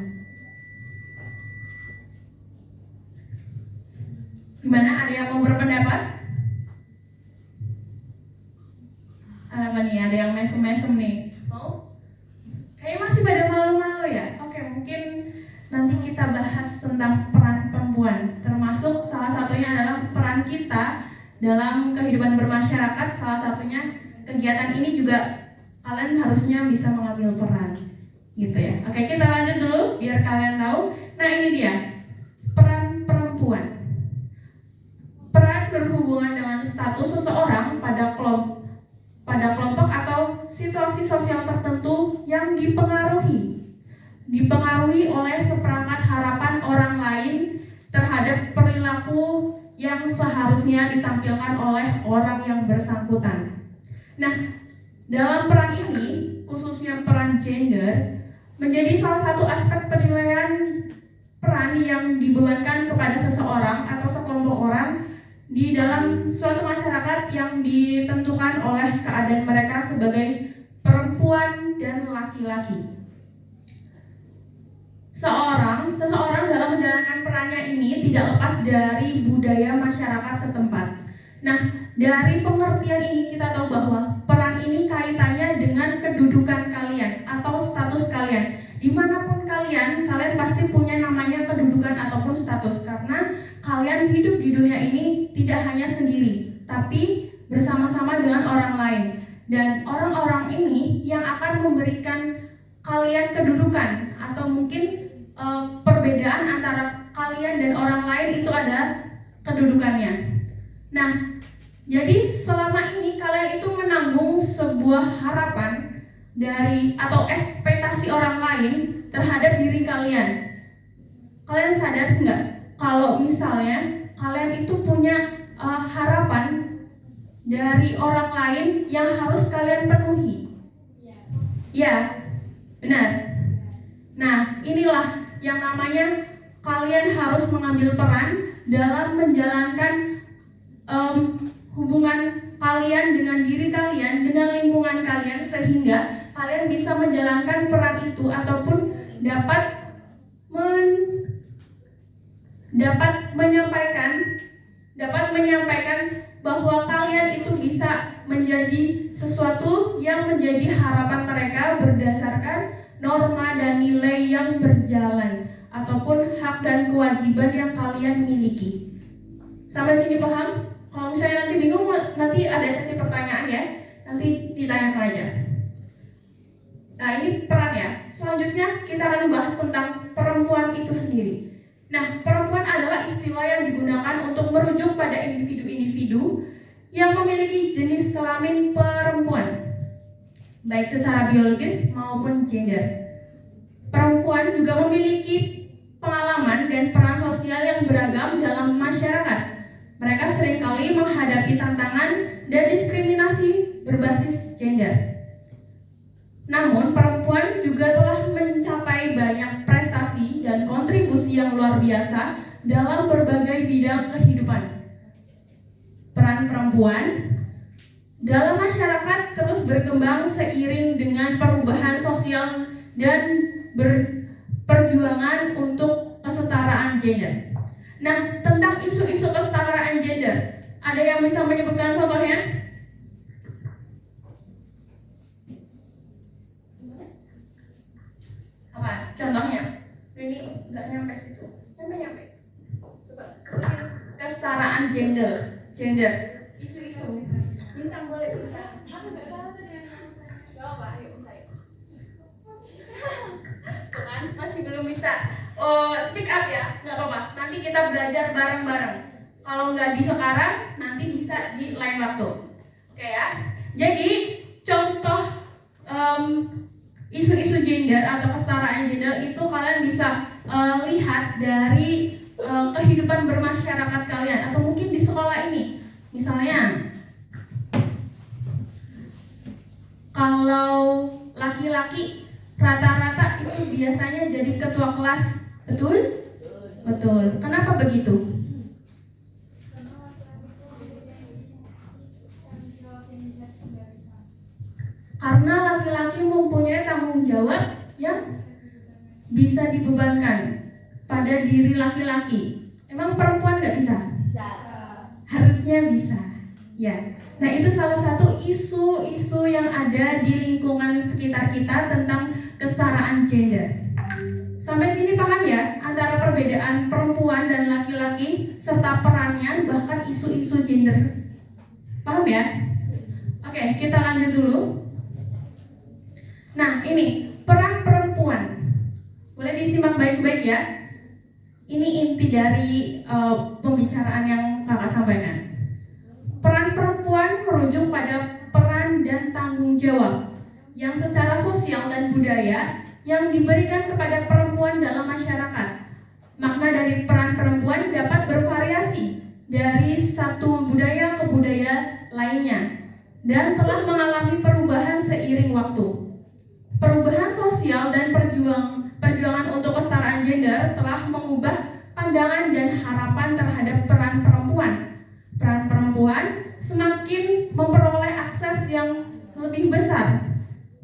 Gimana, ada yang mau berpendapat? Apa nih, ada yang mesem-mesem nih? Mau? Kayaknya masih pada malu-malu ya? Oke, mungkin nanti kita bahas tentang peran perempuan. Termasuk salah satunya adalah peran kita dalam kehidupan bermasyarakat. Salah satunya kegiatan ini juga kalian harusnya bisa mengambil peran gitu ya. Oke, kita lanjut dulu biar kalian tahu. Nah ini dia, status seseorang pada kelompok atau situasi sosial tertentu yang dipengaruhi oleh seperangkat harapan orang lain terhadap perilaku yang seharusnya ditampilkan oleh orang yang bersangkutan. Nah, dalam peran ini, khususnya peran gender, menjadi salah satu aspek penilaian peran yang dibebankan kepada seseorang atau sekelompok orang di dalam suatu masyarakat yang ditentukan oleh keadaan mereka sebagai perempuan dan laki-laki. Seseorang dalam menjalankan perannya ini tidak lepas dari budaya masyarakat setempat. Nah, dari pengertian ini kita tahu bahwa peran ini kaitannya dengan kedudukan kalian atau status kalian. Dimanapun kalian pasti punya namanya kedudukan ataupun status, karena kalian hidup di dunia ini tidak hanya sendiri, tapi bersama-sama dengan orang lain. Dan orang-orang ini yang akan memberikan kalian kedudukan, atau mungkin perbedaan antara kalian dan orang lain itu ada kedudukannya. Nah, jadi selama ini kalian itu menanggung sebuah harapan dari atau ekspektasi orang lain terhadap diri kalian. Kalian sadar nggak kalau misalnya kalian itu punya harapan dari orang lain yang harus kalian penuhi? Ya, benar. Nah, inilah yang namanya kalian harus mengambil peran dalam menjalankan hubungan kalian dengan diri kalian, dengan lingkungan kalian, sehingga kalian bisa menjalankan peran itu ataupun dapat menyampaikan bahwa kalian itu bisa menjadi sesuatu yang menjadi harapan mereka berdasarkan norma dan nilai yang berjalan ataupun hak dan kewajiban yang kalian miliki. Sampai sini paham? Kalau misalnya nanti bingung, nanti ada sesi pertanyaan ya, nanti ditanyakan aja. Nah, ini peran ya. Selanjutnya kita akan membahas tentang perempuan itu sendiri. Nah, perempuan adalah istilah yang digunakan untuk merujuk pada individu-individu yang memiliki jenis kelamin perempuan, baik secara biologis maupun gender. Perempuan juga memiliki pengalaman dan peran sosial yang beragam dalam masyarakat. Mereka seringkali menghadapi tantangan dan diskriminasi berbasis gender. Namun, perempuan juga telah mencapai banyak prestasi dan kontribusi yang luar biasa dalam berbagai bidang kehidupan. Peran perempuan dalam masyarakat terus berkembang seiring dengan perubahan sosial dan perjuangan untuk kesetaraan gender. Nah, tentang isu-isu kesetaraan gender, ada yang bisa menyebutkan contohnya? Apa? Contohnya? Ini nggak nyampe situ. Nyampe. Coba. Kesetaraan gender. Isu-isu. Bintang boleh bintang. Aku nggak tahu tadi. Gak apa, ayo saya. Bukan, masih belum bisa. Speak up ya, nggak apa-apa. Nanti kita belajar bareng-bareng. Kalau nggak di sekarang, nanti bisa di lain waktu. Oke ya. Jadi contoh isu-isu gender atau kesetaraan gender itu kalian bisa lihat dari kehidupan bermasyarakat kalian atau mungkin di sekolah ini. Misalnya, kalau laki-laki rata-rata itu biasanya jadi ketua kelas, betul? Betul. Kenapa begitu? Karena laki-laki mempunyai tanggung jawab yang bisa dibebankan pada diri laki-laki. Emang perempuan nggak bisa? Bisa. Harusnya bisa. Ya. Nah, itu salah satu isu-isu yang ada di lingkungan sekitar kita tentang kesetaraan gender. Sampai sini paham ya antara perbedaan perempuan dan laki-laki serta perannya, bahkan isu-isu gender. Paham ya? Oke, kita lanjut dulu. Nah, ini peran perempuan. Boleh disimak baik-baik ya. Ini inti dari pembicaraan yang kakak sampaikan. Peran perempuan tanggung jawab yang secara sosial dan budaya yang diberikan kepada perempuan dalam masyarakat. Makna dari peran perempuan dapat bervariasi dari satu budaya ke budaya lainnya dan telah mengalami perubahan seiring waktu. Perubahan sosial dan perjuangan untuk kesetaraan gender telah mengubah pandangan dan harapan terhadap peran perempuan. Peran perempuan semakin memperoleh akses yang lebih besar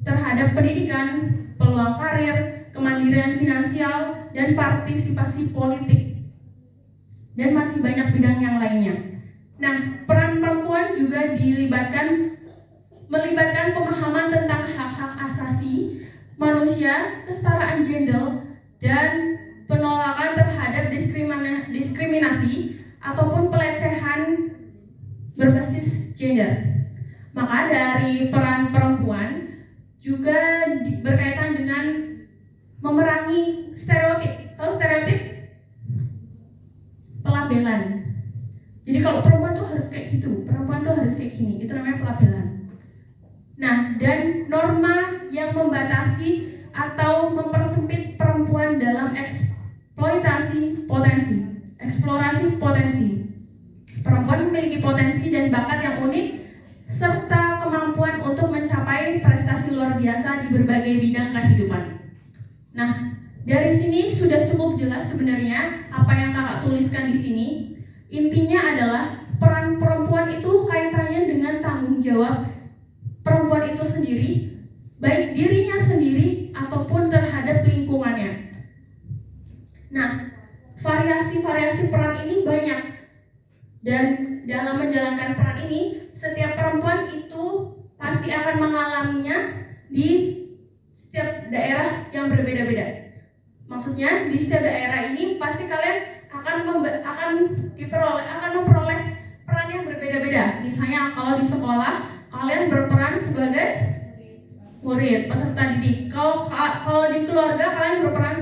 terhadap pendidikan, peluang karir, kemandirian finansial, dan partisipasi politik. Dan masih banyak bidang yang lainnya. Nah, peran perempuan juga melibatkan pemahaman tentang hak-hak asasi manusia, kesetaraan gender, dan penolakan terhadap diskriminasi ataupun pelecehan berbasis gender. Maka dari peran perempuan juga berkaitan dengan memerangi stereotip. Tahu stereotip? Pelabelan. Jadi kalau perempuan tuh harus kayak gitu, perempuan tuh harus kayak gini, itu namanya pelabelan. Nah, dan norma yang membatasi atau mempersempit perempuan dalam eksplorasi potensi. Perempuan memiliki potensi dan bakat yang unik serta kemampuan untuk mencapai prestasi luar biasa di berbagai bidang kehidupan. Nah, dari sini sudah cukup jelas sebenarnya apa yang kakak tuliskan di sini. Intinya adalah peran perempuan itu kaitannya dengan tanggung jawab perempuan itu sendiri, baik dirinya sendiri ataupun terhadap lingkungannya. Nah, variasi-variasi peran ini banyak. Dan dalam menjalankan peran ini, setiap perempuan itu pasti akan mengalaminya di setiap daerah yang berbeda-beda. Maksudnya di setiap daerah ini pasti kalian akan memperoleh peran yang berbeda-beda. Misalnya kalau di sekolah kalian berperan sebagai murid, peserta didik. Kalau di keluarga kalian berperan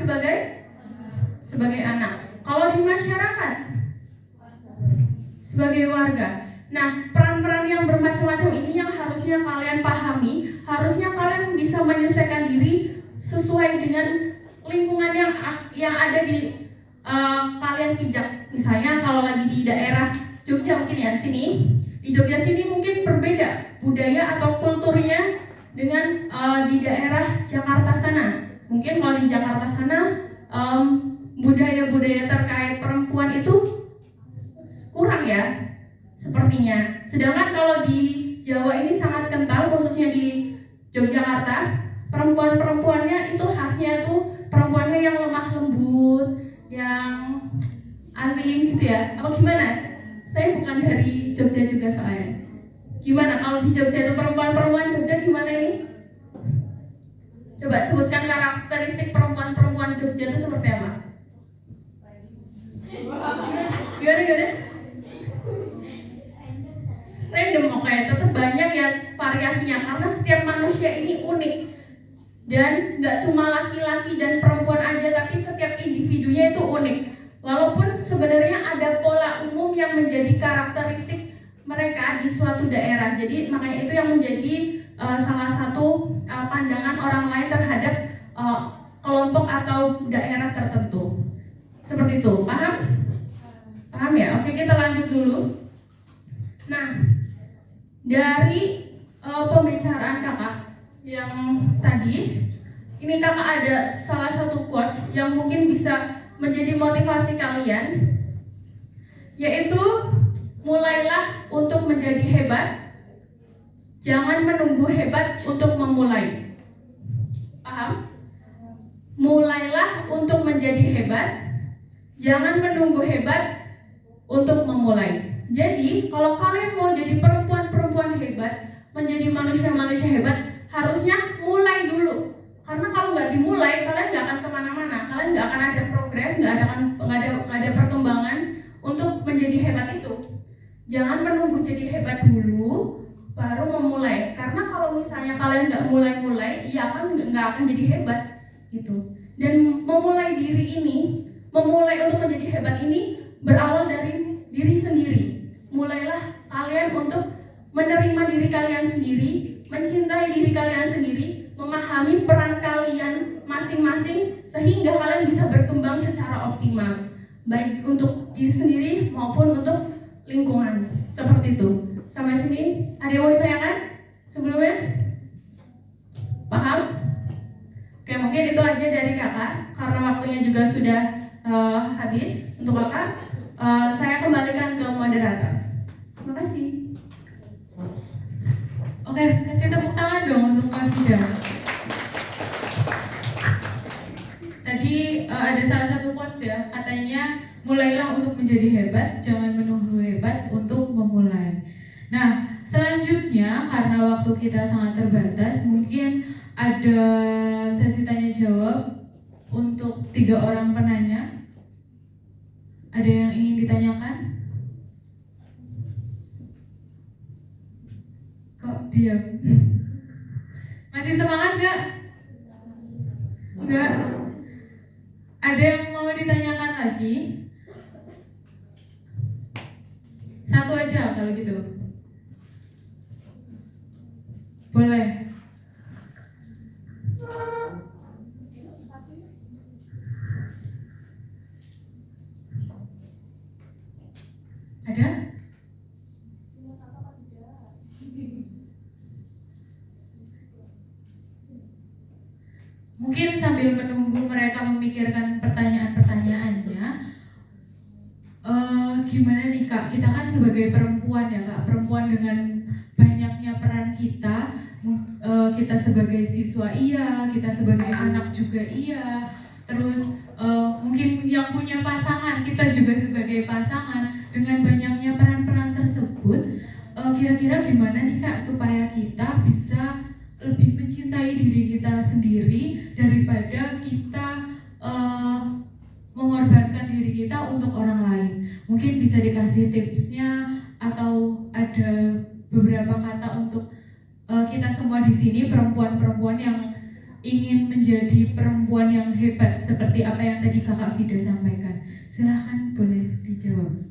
sebagai anak. Kalau di masyarakat sebagai warga. Nah, peran-peran yang bermacam-macam ini yang harusnya kalian pahami, harusnya kalian bisa menyesuaikan diri sesuai dengan lingkungan yang ada di kalian pijak. Misalnya kalau lagi di daerah Jogja mungkin ya sini, di Jogja sini mungkin berbeda budaya atau kulturnya dengan di daerah Jakarta sana. Mungkin kalau di Jakarta sana budaya-budaya terkait perempuan itu kurang ya sepertinya. Sedangkan kalau di Jawa ini sangat kental, khususnya di Yogyakarta, perempuan-perempuannya itu khasnya tuh perempuannya yang lemah lembut, yang alim gitu ya. Apa gimana? Saya bukan dari Jogja juga soalnya. Gimana kalau di Jogja itu perempuan-perempuan Jogja gimana ini? Coba sebutkan karakteristik perempuan-perempuan Jogja itu seperti apa? Gimana? Random, oke, tetap banyak ya variasinya karena setiap manusia ini unik dan nggak cuma laki-laki dan perempuan aja, tapi setiap individunya itu unik. Walaupun sebenarnya ada pola umum yang menjadi karakteristik mereka di suatu daerah. Jadi makanya itu yang menjadi salah satu pandangan orang lain terhadap kelompok atau daerah tertentu. Seperti itu, paham? Paham ya? Oke, kita lanjut dulu. Nah, dari pembicaraan kakak yang tadi, ini kakak ada salah satu quotes yang mungkin bisa menjadi motivasi kalian, yaitu mulailah untuk menjadi hebat, jangan menunggu hebat untuk memulai. Paham? Mulailah untuk menjadi hebat, jangan menunggu hebat untuk memulai. Jadi, kalau kalian mau jadi perempuan-perempuan hebat, menjadi manusia-manusia hebat, harusnya mulai dulu. Karena kalau nggak dimulai, kalian nggak akan kemana-mana. Kalian nggak akan ada progres, nggak ada perkembangan untuk menjadi hebat itu. Jangan menunggu jadi hebat dulu, baru memulai. Karena kalau misalnya kalian nggak mulai-mulai, ya kan nggak akan jadi hebat gitu. Dan memulai diri ini, memulai untuk menjadi hebat ini berawal dari diri sendiri. Mulailah kalian untuk menerima diri kalian sendiri, mencintai diri kalian sendiri, memahami peran kalian masing-masing sehingga kalian bisa berkembang secara optimal, baik untuk diri sendiri maupun untuk lingkungan. Seperti itu. Sampai sini, ada yang mau ditanyakan sebelumnya? Paham? Oke, mungkin itu aja dari kakak, karena waktunya juga sudah habis untuk kakak. Saya kembalikan ke moderator. Terima kasih. Oke, kasih tepuk tangan dong untuk Kak Vida. Tadi ada salah satu quotes ya, katanya mulailah untuk menjadi hebat, jangan menunggu hebat untuk memulai. Nah, selanjutnya karena waktu kita sangat terbatas, mungkin ada sesi tanya jawab untuk 3 orang penanya. Ada yang ingin ditanyakan? Kok diam? Masih semangat gak? Enggak? Ada yang mau ditanyakan lagi? Satu aja kalau gitu. Boleh. Ada? Mungkin sambil menunggu mereka memikirkan pertanyaan-pertanyaannya, gimana nih Kak? Kita kan sebagai perempuan ya Kak, perempuan dengan banyaknya peran kita, kita sebagai siswa iya, kita sebagai anak juga iya, terus mungkin yang punya pasangan, kita juga sebagai pasangan. Dengan banyaknya peran-peran tersebut, kira-kira gimana nih Kak supaya kita bisa lebih mencintai diri kita sendiri daripada kita mengorbankan diri kita untuk orang lain? Mungkin bisa dikasih tipsnya atau ada beberapa kata untuk kita semua di sini perempuan-perempuan yang ingin menjadi perempuan yang hebat seperti apa yang tadi Kakak Vida sampaikan. Silahkan boleh dijawab.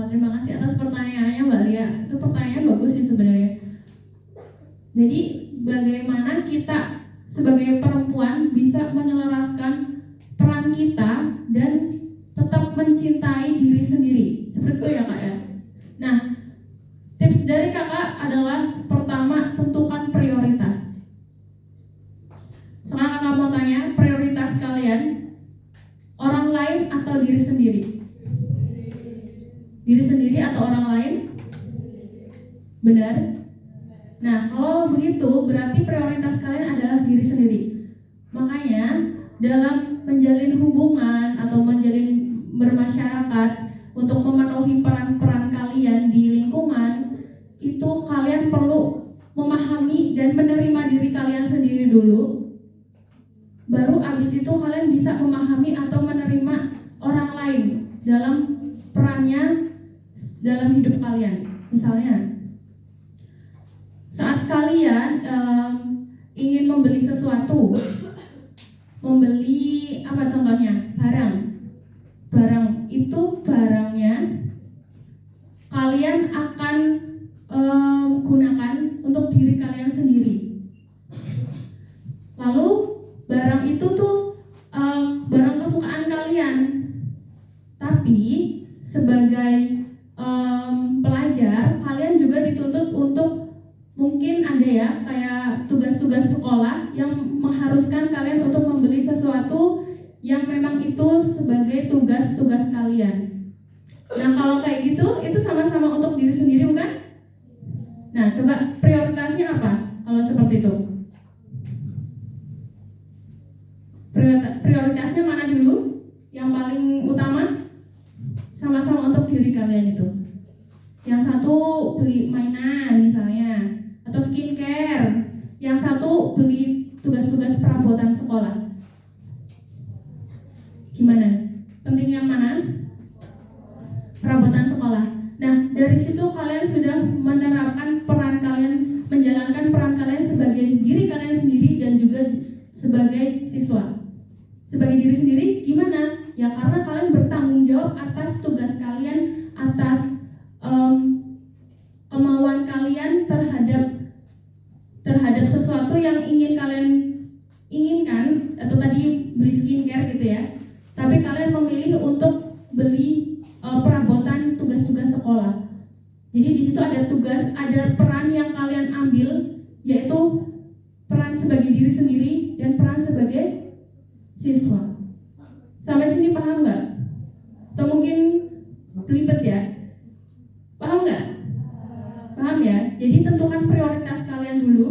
Terima kasih atas pertanyaannya Mbak Lia. Itu pertanyaan bagus sih sebenarnya. Jadi bagaimana kita sebagai perempuan bisa menyelaraskan peran kita dan tetap mencintai diri sendiri. Seperti itu ya Kak ya. Nah, tips dari kakak adalah pertama, tentukan prioritas. Sekarang kakak mau tanya, prioritas kalian orang lain atau diri sendiri? Diri sendiri atau orang lain? Benar? Nah, kalau begitu berarti prioritas kalian adalah diri sendiri. Makanya dalam menjalin hubungan atau menjalin bermasyarakat untuk memenuhi peran-peran kalian di lingkungan, itu kalian perlu memahami dan menerima diri kalian sendiri dulu. Baru abis itu kalian bisa memahami atau menerima orang lain dalam perannya dalam hidup kalian. Misalnya, saat kalian ingin membeli sesuatu, membeli apa contohnya, barang itu barangnya kalian akan gunakan untuk diri kalian sendiri. Lalu barang itu tuh barang kesukaan kalian, tapi sebagai pelajar kalian juga dituntut untuk, mungkin ada ya kayak tugas-tugas sekolah yang mengharuskan kalian untuk membeli sesuatu yang memang itu sebagai tugas-tugas kalian. Nah kalau kayak gitu, itu sama-sama untuk diri sendiri bukan? Nah coba prioritasnya apa kalau seperti itu? Prioritasnya mana dulu? Yang paling utama? Sama-sama untuk diri kalian itu. Yang satu beli mainan misalnya, atau skincare. Yang satu beli tugas-tugas perabotan sekolah. Gimana? Penting yang mana? Perabotan sekolah. Nah, dari situ kalian sudah menerapkan peran kalian, menjalankan peran kalian sebagai diri kalian sendiri dan juga sebagai siswa. Sebagai diri sendiri gimana? Ya karena kalian bertanggung jawab atas tugas kalian, atas kemauan kalian terhadap sesuatu yang ingin kalian inginkan, atau tadi beli skincare gitu ya, tapi kalian memilih untuk beli perabotan tugas-tugas sekolah. Jadi di situ ada peran yang kalian ambil, yaitu peran sebagai diri sendiri dan peran sebagai siswa. Sampai sini paham nggak? Atau mungkin belibet ya? Paham nggak? Paham ya? Jadi tentukan prioritas kalian dulu.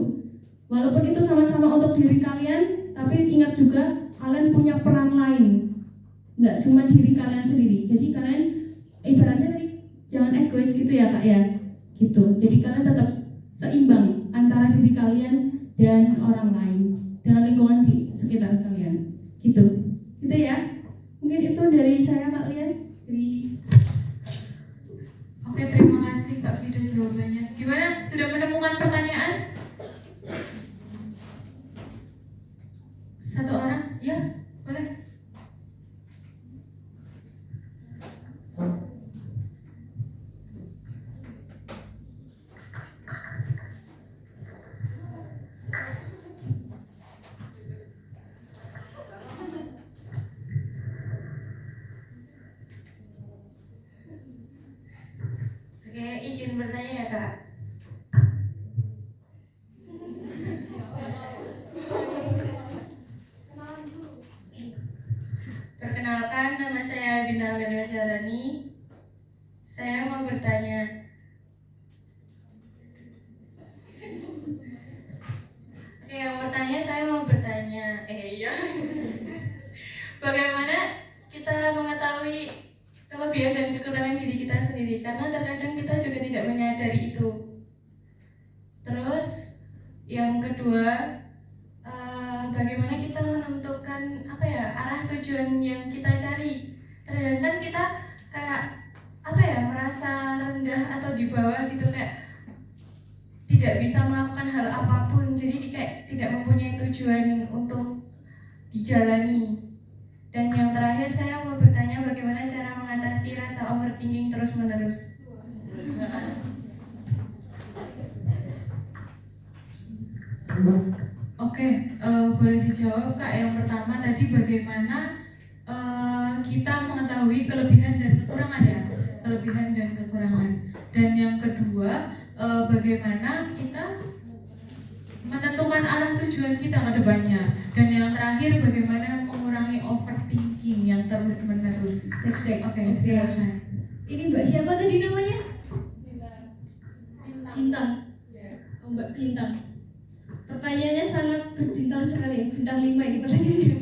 Walaupun itu sama-sama untuk diri kalian, tapi ingat juga kalian punya peran lain. Nggak cuma diri kalian sendiri. Jadi kalian ibaratnya tadi jangan egois gitu ya kak ya. Gitu. Jadi kalian tetap seimbang antara diri kalian dan orang lain, dengan lingkungan di sekitar kalian. Gitu. Gitu ya. Mungkin itu dari saya Kak Lian. Oke, terima kasih Kak Vida jawabannya. Gimana? Sudah menemukan pertanyaan? Satu orang? Ya, boleh. Oke, izin bertanya ya Kak. Perkenalkan, nama saya Bintang Media Syarani. Saya mau bertanya. Oke, yang bertanya saya mau bertanya. Iya. Bagaimana kita mengetahui kelebihan dan kekurangan diri kita sendiri, karena terkadang kita juga tidak menyadari itu. Terus yang kedua, bagaimana kita menentukan arah tujuan yang kita cari. Terkadang kan kita kayak merasa rendah atau di bawah gitu, kayak tidak bisa melakukan hal apapun, jadi kayak tidak mempunyai tujuan untuk dijalani. Dan yang terakhir saya mau bertanya bagaimana cara mengatasi rasa overthinking terus-menerus. Oke, boleh dijawab Kak. Yang pertama tadi bagaimana kita mengetahui kelebihan dan kekurangan ya, kelebihan dan kekurangan. Dan yang kedua, bagaimana kita menentukan arah tujuan kita ke depannya. Dan yang terakhir, bagaimana mengurangi overthinking yang terus-menerus. Oke, silakan. Ini Mbak siapa tadi namanya? Bintang. Oh, Mbak Bintang. Pertanyaannya sangat berbintang sekali, bintang 5 ini pertanyaannya.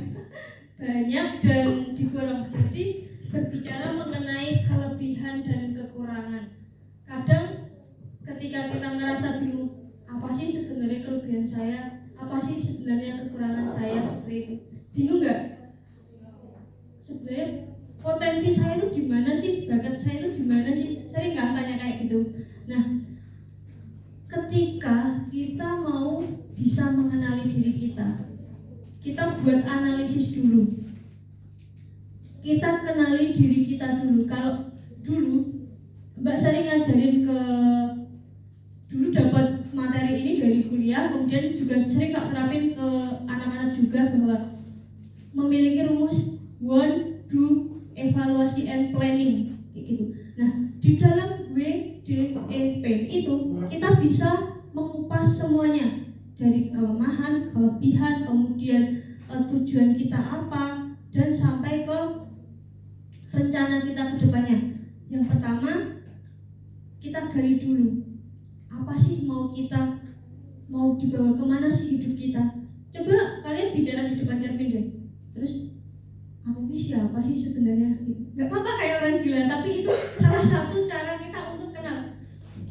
Banyak dan digolong. Jadi berbicara mengenai kelebihan dan kekurangan. Kadang ketika kita merasa bingung, apa sih sebenarnya kelebihan saya, apa sih sebenarnya kekurangan saya, seperti itu. Bingung nggak? Sebenarnya potensi saya itu di mana sih, bakat saya itu di mana sih? Sering nggak tanya kayak gitu. Nah, ketika kita mau bisa mengenali diri kita buat analisis dulu. Kita kenali diri kita dulu. Kalau dulu Mbak sering ngajarin dulu dapat materi ini dari kuliah, kemudian juga sering Kak terapin ke anak-anak juga, bahwa memiliki rumus want, do, evaluasi, and planning kayak gitu. Nah, di dalam WDEP itu kita bisa mengupas semuanya, dari kelemahan, kelebihan, kemudian tujuan kita apa, dan sampai ke rencana kita ke depannya. Yang pertama, kita gali dulu, apa sih mau dibawa kemana sih hidup kita. Coba kalian bicara di depan cermin deh. Terus, aku ini siapa sih sebenarnya? Gak apa-apa kayak orang gila, tapi itu salah satu cara kita untuk kenal.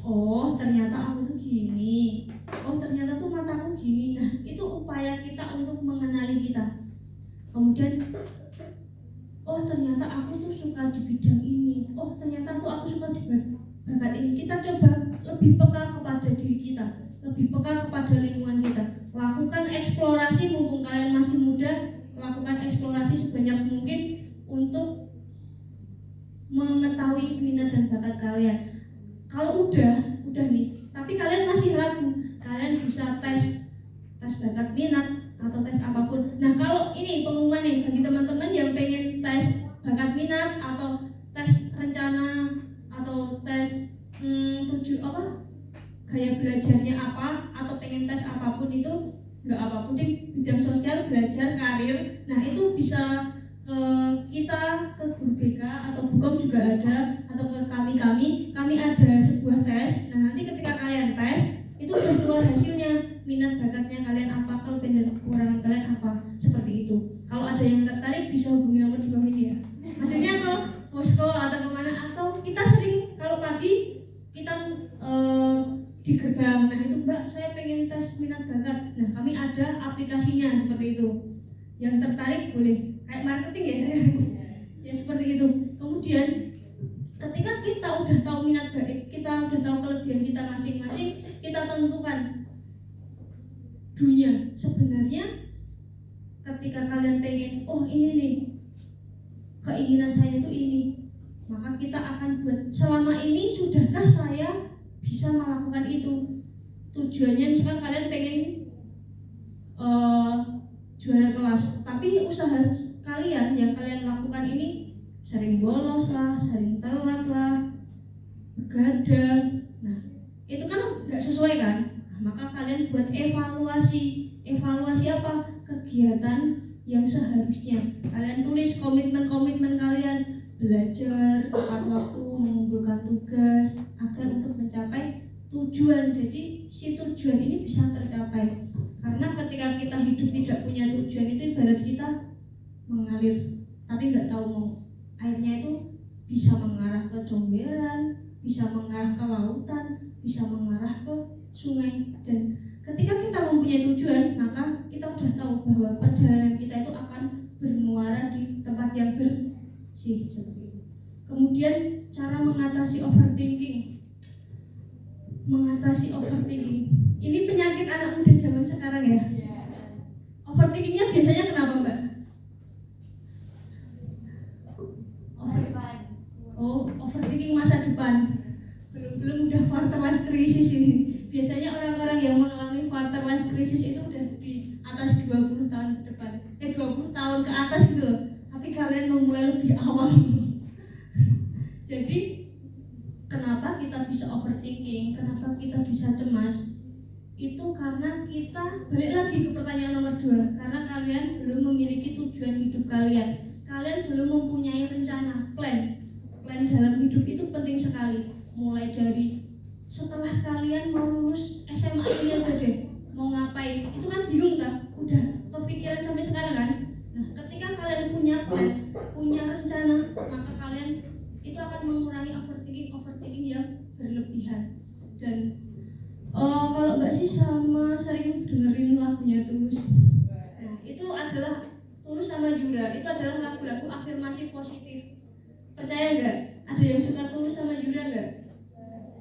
Oh, ternyata aku tuh gini. Oh, ternyata tuh mataku gini. Nah, itu upaya kita untuk mengenali kita. Kemudian, oh ternyata aku tuh suka di bidang ini. Oh, ternyata tuh aku suka di bakat ini. Kita coba lebih peka kepada diri kita, lebih peka kepada lingkungan kita. Lakukan eksplorasi, mumpung kalian masih muda, lakukan eksplorasi sebanyak mungkin untuk mengetahui mengetahui minat dan bakat kalian. Kalau udah nih, tapi kalian masih ragu, kalian bisa tes bakat minat atau tes apapun. Nah, kalau ini pengumuman nih bagi teman-teman yang pengen tes bakat minat atau tes rencana atau tes gaya belajarnya apa, atau pengen tes apapun itu, nggak apapun di bidang sosial, belajar, karir. Nah, itu bisa ke kita, ke guru BK atau Bukom juga ada, atau ke kami ada sebuah tes. Nah, nanti ketika kalian tes itu udah keluar hasilnya, minat bakatnya kalian apa, kelebihan dan kekurangan kalian apa, seperti itu. Kalau ada yang tertarik bisa hubungi nomor di bawah ini ya. Maksudnya ke posko atau kemana, atau kita sering kalau pagi kita di gerbang. Nah, itu Mbak, saya pengen tes minat bakat. Nah, kami ada aplikasinya seperti itu. Yang tertarik boleh, kayak marketing ya. Ya seperti itu. Kemudian ketika kita udah tahu minat baik, kita udah tahu kelebihan kita masing-masing, kita tentukan dunia. Sebenarnya ketika kalian pengen, oh ini nih keinginan saya itu ini, maka kita akan buat, selama ini sudahkah saya bisa melakukan itu. Tujuannya misalkan kalian pengen juara kelas, tapi usaha kalian yang kalian lakukan ini sering bolos lah, sering telat lah, begadang. Nah, itu kan nggak sesuai kan. Nah, maka kalian buat evaluasi apa, kegiatan yang seharusnya kalian tulis, komitmen kalian, belajar tepat waktu, mengumpulkan tugas agar untuk mencapai tujuan. Jadi si tujuan ini bisa tercapai. Karena ketika kita hidup tidak punya tujuan, itu ibarat kita mengalir tapi nggak tahu mau airnya itu bisa mengarah ke comberan, bisa mengarah ke lautan, bisa mengarah ke sungai. Dan ketika kita mempunyai tujuan, maka kita udah tahu bahwa perjalanan kita itu akan bermuara di tempat yang bersih seperti itu. Kemudian cara mengatasi overthinking. Ini penyakit anak muda zaman sekarang ya. Overthinkingnya biasanya kenapa Mbak? Overthinking masa depan. Belum udah quarter life crisis ini. Biasanya orang-orang yang mengalami quarter life crisis itu udah di atas 20 tahun ke depan. 20 tahun ke atas gitu loh. Tapi kalian memulai lebih awal. Jadi kenapa kita bisa overthinking? Kenapa kita bisa cemas? Itu karena kita, balik lagi ke pertanyaan nomor 2, karena kalian belum memiliki tujuan hidup kalian. Kalian belum mempunyai rencana, plan dalam hidup itu penting sekali. Mulai dari setelah kalian mau lulus SMA ini aja deh, mau ngapain, itu kan bingung kan? Udah kepikiran sampai sekarang kan? Nah, ketika kalian punya plan, punya rencana, maka kalian itu akan mengurangi overthinking yang berlebihan. Dan kalau Mbak sih sama sering dengerin lagunya Tulus. Nah, itu adalah Tulus sama Yura, itu adalah lagu-lagu afirmasi positif. Percaya nggak? Ada yang suka Tulus sama Yura nggak?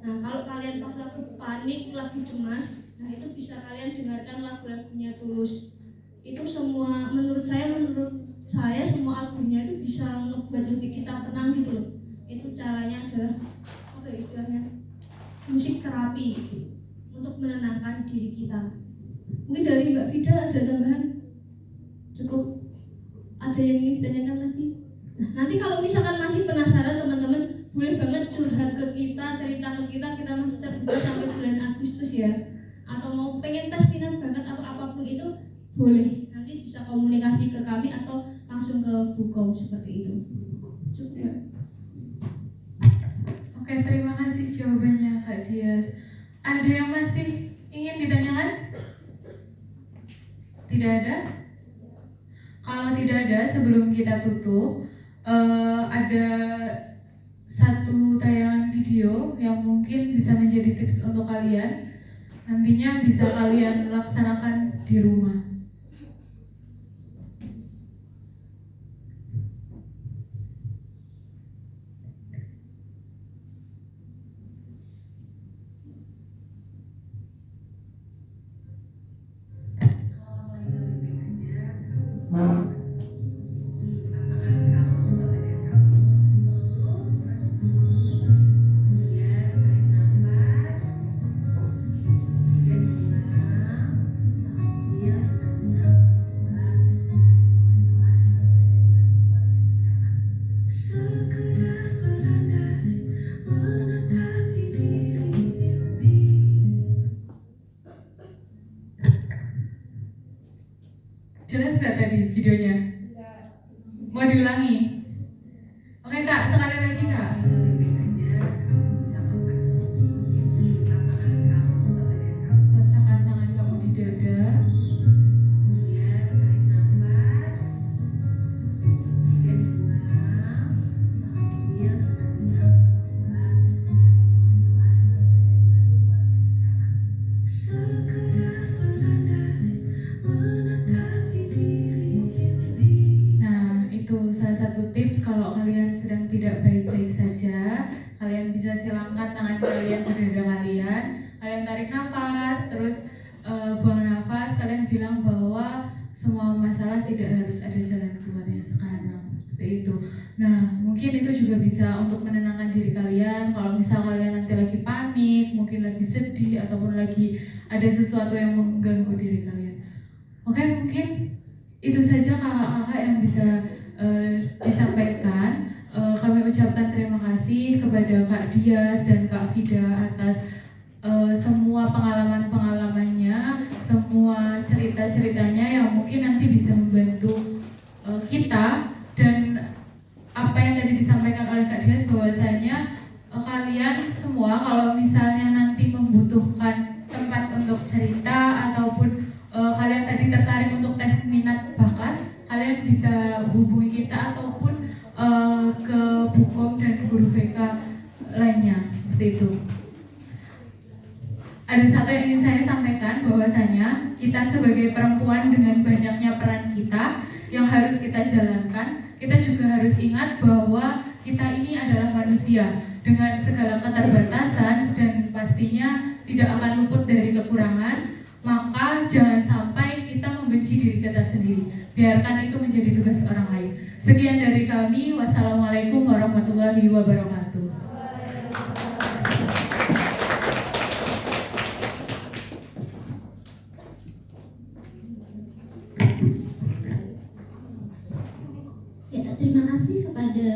Nah, kalau kalian pas lagi panik, lagi cemas, nah itu bisa kalian dengarkan lagu-lagunya Tulus. Itu semua, menurut saya semua albumnya itu bisa ngebuat hati kita tenang gitu loh. Itu caranya adalah apa ya istilahnya? Musik terapi untuk menenangkan diri kita. Mungkin dari Mbak Vida ada tambahan? Cukup? Ada yang ingin ditanyakan lagi? Nah, nanti kalau misalkan masih penasaran teman-teman, boleh banget curhat ke kita, cerita ke kita masih terbuka sampai bulan Agustus ya. Atau mau pengen tes minat bakat atau apapun itu, boleh. Nanti bisa komunikasi ke kami atau langsung ke Bukom seperti itu. Cukup ya? Oke, terima kasih jawabannya Kak Dias. Ada yang masih ingin ditanyakan? Tidak ada? Kalau tidak ada, sebelum kita tutup, ada satu tayangan video yang mungkin bisa menjadi tips untuk kalian. Nantinya bisa kalian laksanakan di rumah. Mau diulangi? Oke Kak, sekali lagi Kak. Letakkan tangan kamu di dada. Nah, itu salah satu tips kalau kalian sedang tidak baik-baik saja. Kalian bisa silangkan tangan kalian ke dada kalian. Kalian tarik nafas, terus buang nafas. Kalian bilang bahwa semua masalah tidak harus ada jalan keluarnya sekarang. Seperti itu. Nah, mungkin itu juga bisa untuk menenangkan diri kalian. Kalau misal kalian nanti lagi panik, mungkin lagi sedih, ataupun lagi ada sesuatu yang mengganggu diri kalian. Oke, mungkin itu saja kakak-kakak yang bisa disampaikan. Kami ucapkan terima kasih kepada Kak Dias dan Kak Vida atas semua pengalaman-pengalamannya, semua cerita-ceritanya yang mungkin nanti bisa membantu kita. Dan apa yang tadi disampaikan oleh Kak Dias bahwasanya kalian semua kalau misalnya nanti membutuhkan tempat untuk cerita ataupun kalian tadi tertarik untuk tes minat bakat, kalian bisa hubungi kita ataupun ke Bukom dan guru BK lainnya, seperti itu. Ada satu yang ingin saya sampaikan bahwasanya kita sebagai perempuan dengan banyaknya peran kita yang harus kita jalankan, kita juga harus ingat bahwa kita ini adalah manusia dengan segala keterbatasan dan pastinya tidak akan luput dari kekurangan. Maka jangan sampai kita membenci diri kita sendiri. Biarkan itu menjadi tugas orang lain. Sekian dari kami. Wassalamualaikum warahmatullahi wabarakatuh. Ya, terima kasih kepada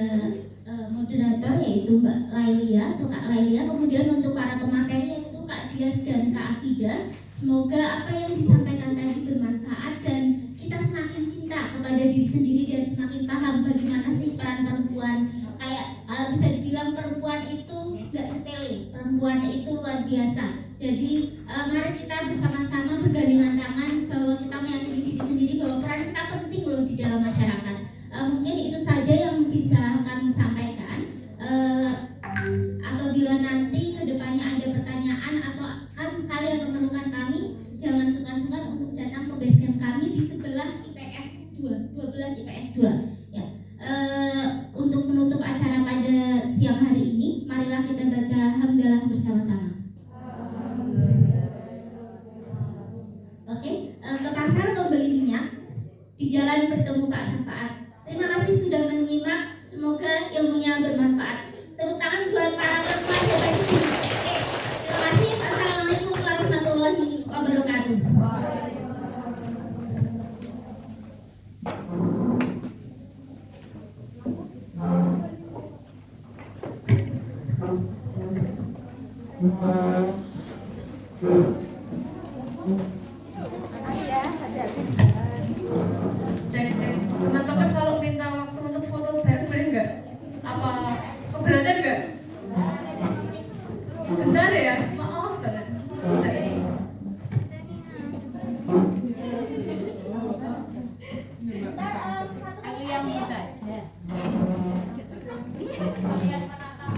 moderator yaitu Mbak Lailia atau Kak Lailia. Kemudian untuk para pemateri yaitu Kak Dias dan Kak Afida. Semoga apa yang disampaikan tadi bermanfaat dan kita semakin cinta kepada diri sendiri dan semakin paham bagaimana sih peran perempuan. Kayak bisa dibilang perempuan itu nggak sepele, perempuan itu luar biasa. Jadi mari kita bersama-sama bergandengan tangan bahwa kita meyakini diri sendiri bahwa peran kita penting loh di dalam masyarakat. Mungkin itu saja yang bisa kami sampaikan. Apabila nanti kedepannya ada pertanyaan atau kan kalian memerlukan kami, jangan sungkan-sungkan untuk datang ke basecamp kami di sebelah IPS 2, 12 IPS 2 ya. Untuk menutup acara pada siang hari ini, marilah kita baca hamdalah bersama-sama. Oke, ke pasar membeli minyak, di jalan bertemu Pak Syafaat. Terima kasih sudah menyimak, semoga ilmunya bermanfaat. Tepuk tangan buat para perempuan hebat ini. Terima kasih. Assalamualaikum warahmatullahi wabarakatuh. Cek. Teman-teman kalau minta waktu untuk foto bareng boleh nggak? Apa keberatan nggak? Bentar ya, maaf banget. Bentar ya. Aku yang baca. Kalian menatap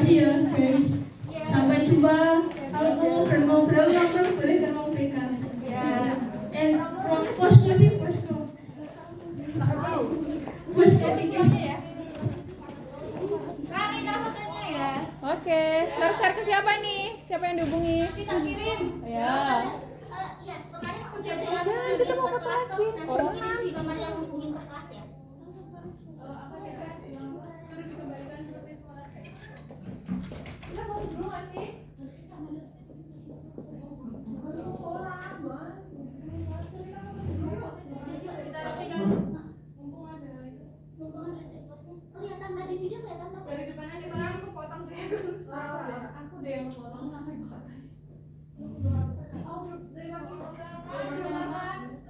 kasih ya guys. Sampai jumpa. Kalau mau ngobrol boleh ke ruang BK. And from posko di posko. Posko ya. Oke, terus share ke siapa nih? Siapa yang dihubungi? Kita kirim. Ya. Iya, kemarin udah ada yang Jangan, sudah kita mau per kelas foto tuh. lagi. Nanti Orang kirim di nomor yang hubungin per kelas ya. Kelihatan nggak di video, kelihatan nggak? Dari depan aja sih. Aku potong deh. Aku deh yang potong sampai ke atas.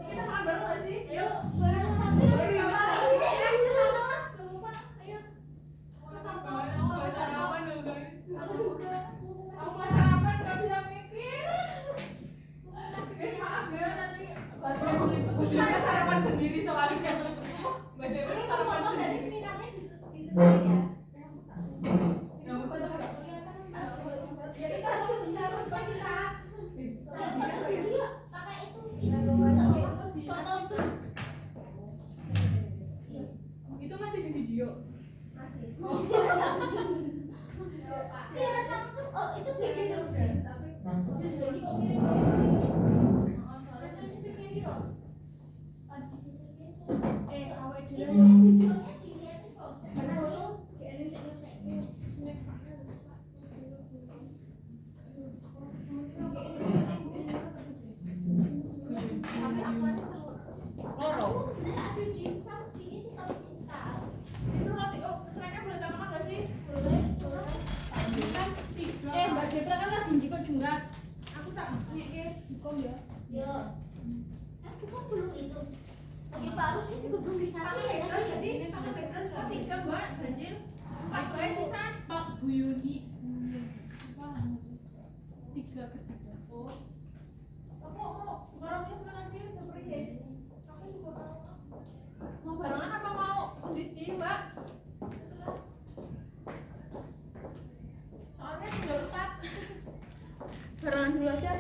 Kita makan bareng nggak sih? Yuk. Sarapan sendiri soalnya. Badannya sarapan sendiri. Itu masih di video. Siaran langsung. Oh, itu video. Mbak Jepra kan lagi di Junggat. Aku tak ngeke bukom ya. Ya. Bukan belum itu. Oke, Pak Rusnya juga belum dikasih ya kan? Ini pakai background nggak? 3 Mbak, Banjir. 4 guys, sisa. Pak Bu Yuni. 3 ketiga. Oh. Aku mau barangnya pernah sih seperti ya. Aku juga mau barengan apa mau sendiri Mbak? Soalnya tinggal 4. Barengan dulu aja.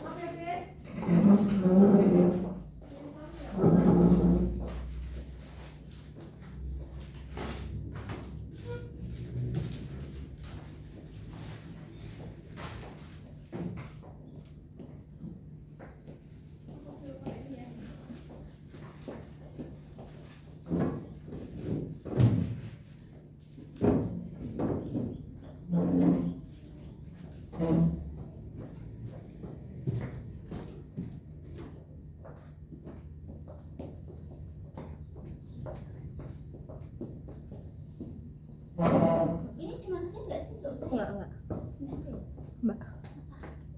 Maaf ya guys. Ini dimasukin nggak sih? Nggak usah. Enggak. Nggak aja ya? Mbak.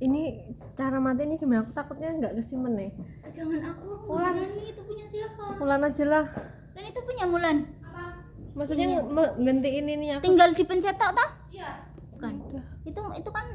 Ini cara mati ini gimana? Aku takutnya enggak kesimpen nih. Jangan aku Mulan. berani, itu punya siapa? Mulan aja lah. Dan itu punya Mulan. Maksudnya gantiin ini aku. Tinggal dipencet tok toh? Iya. Bukan. Itu kan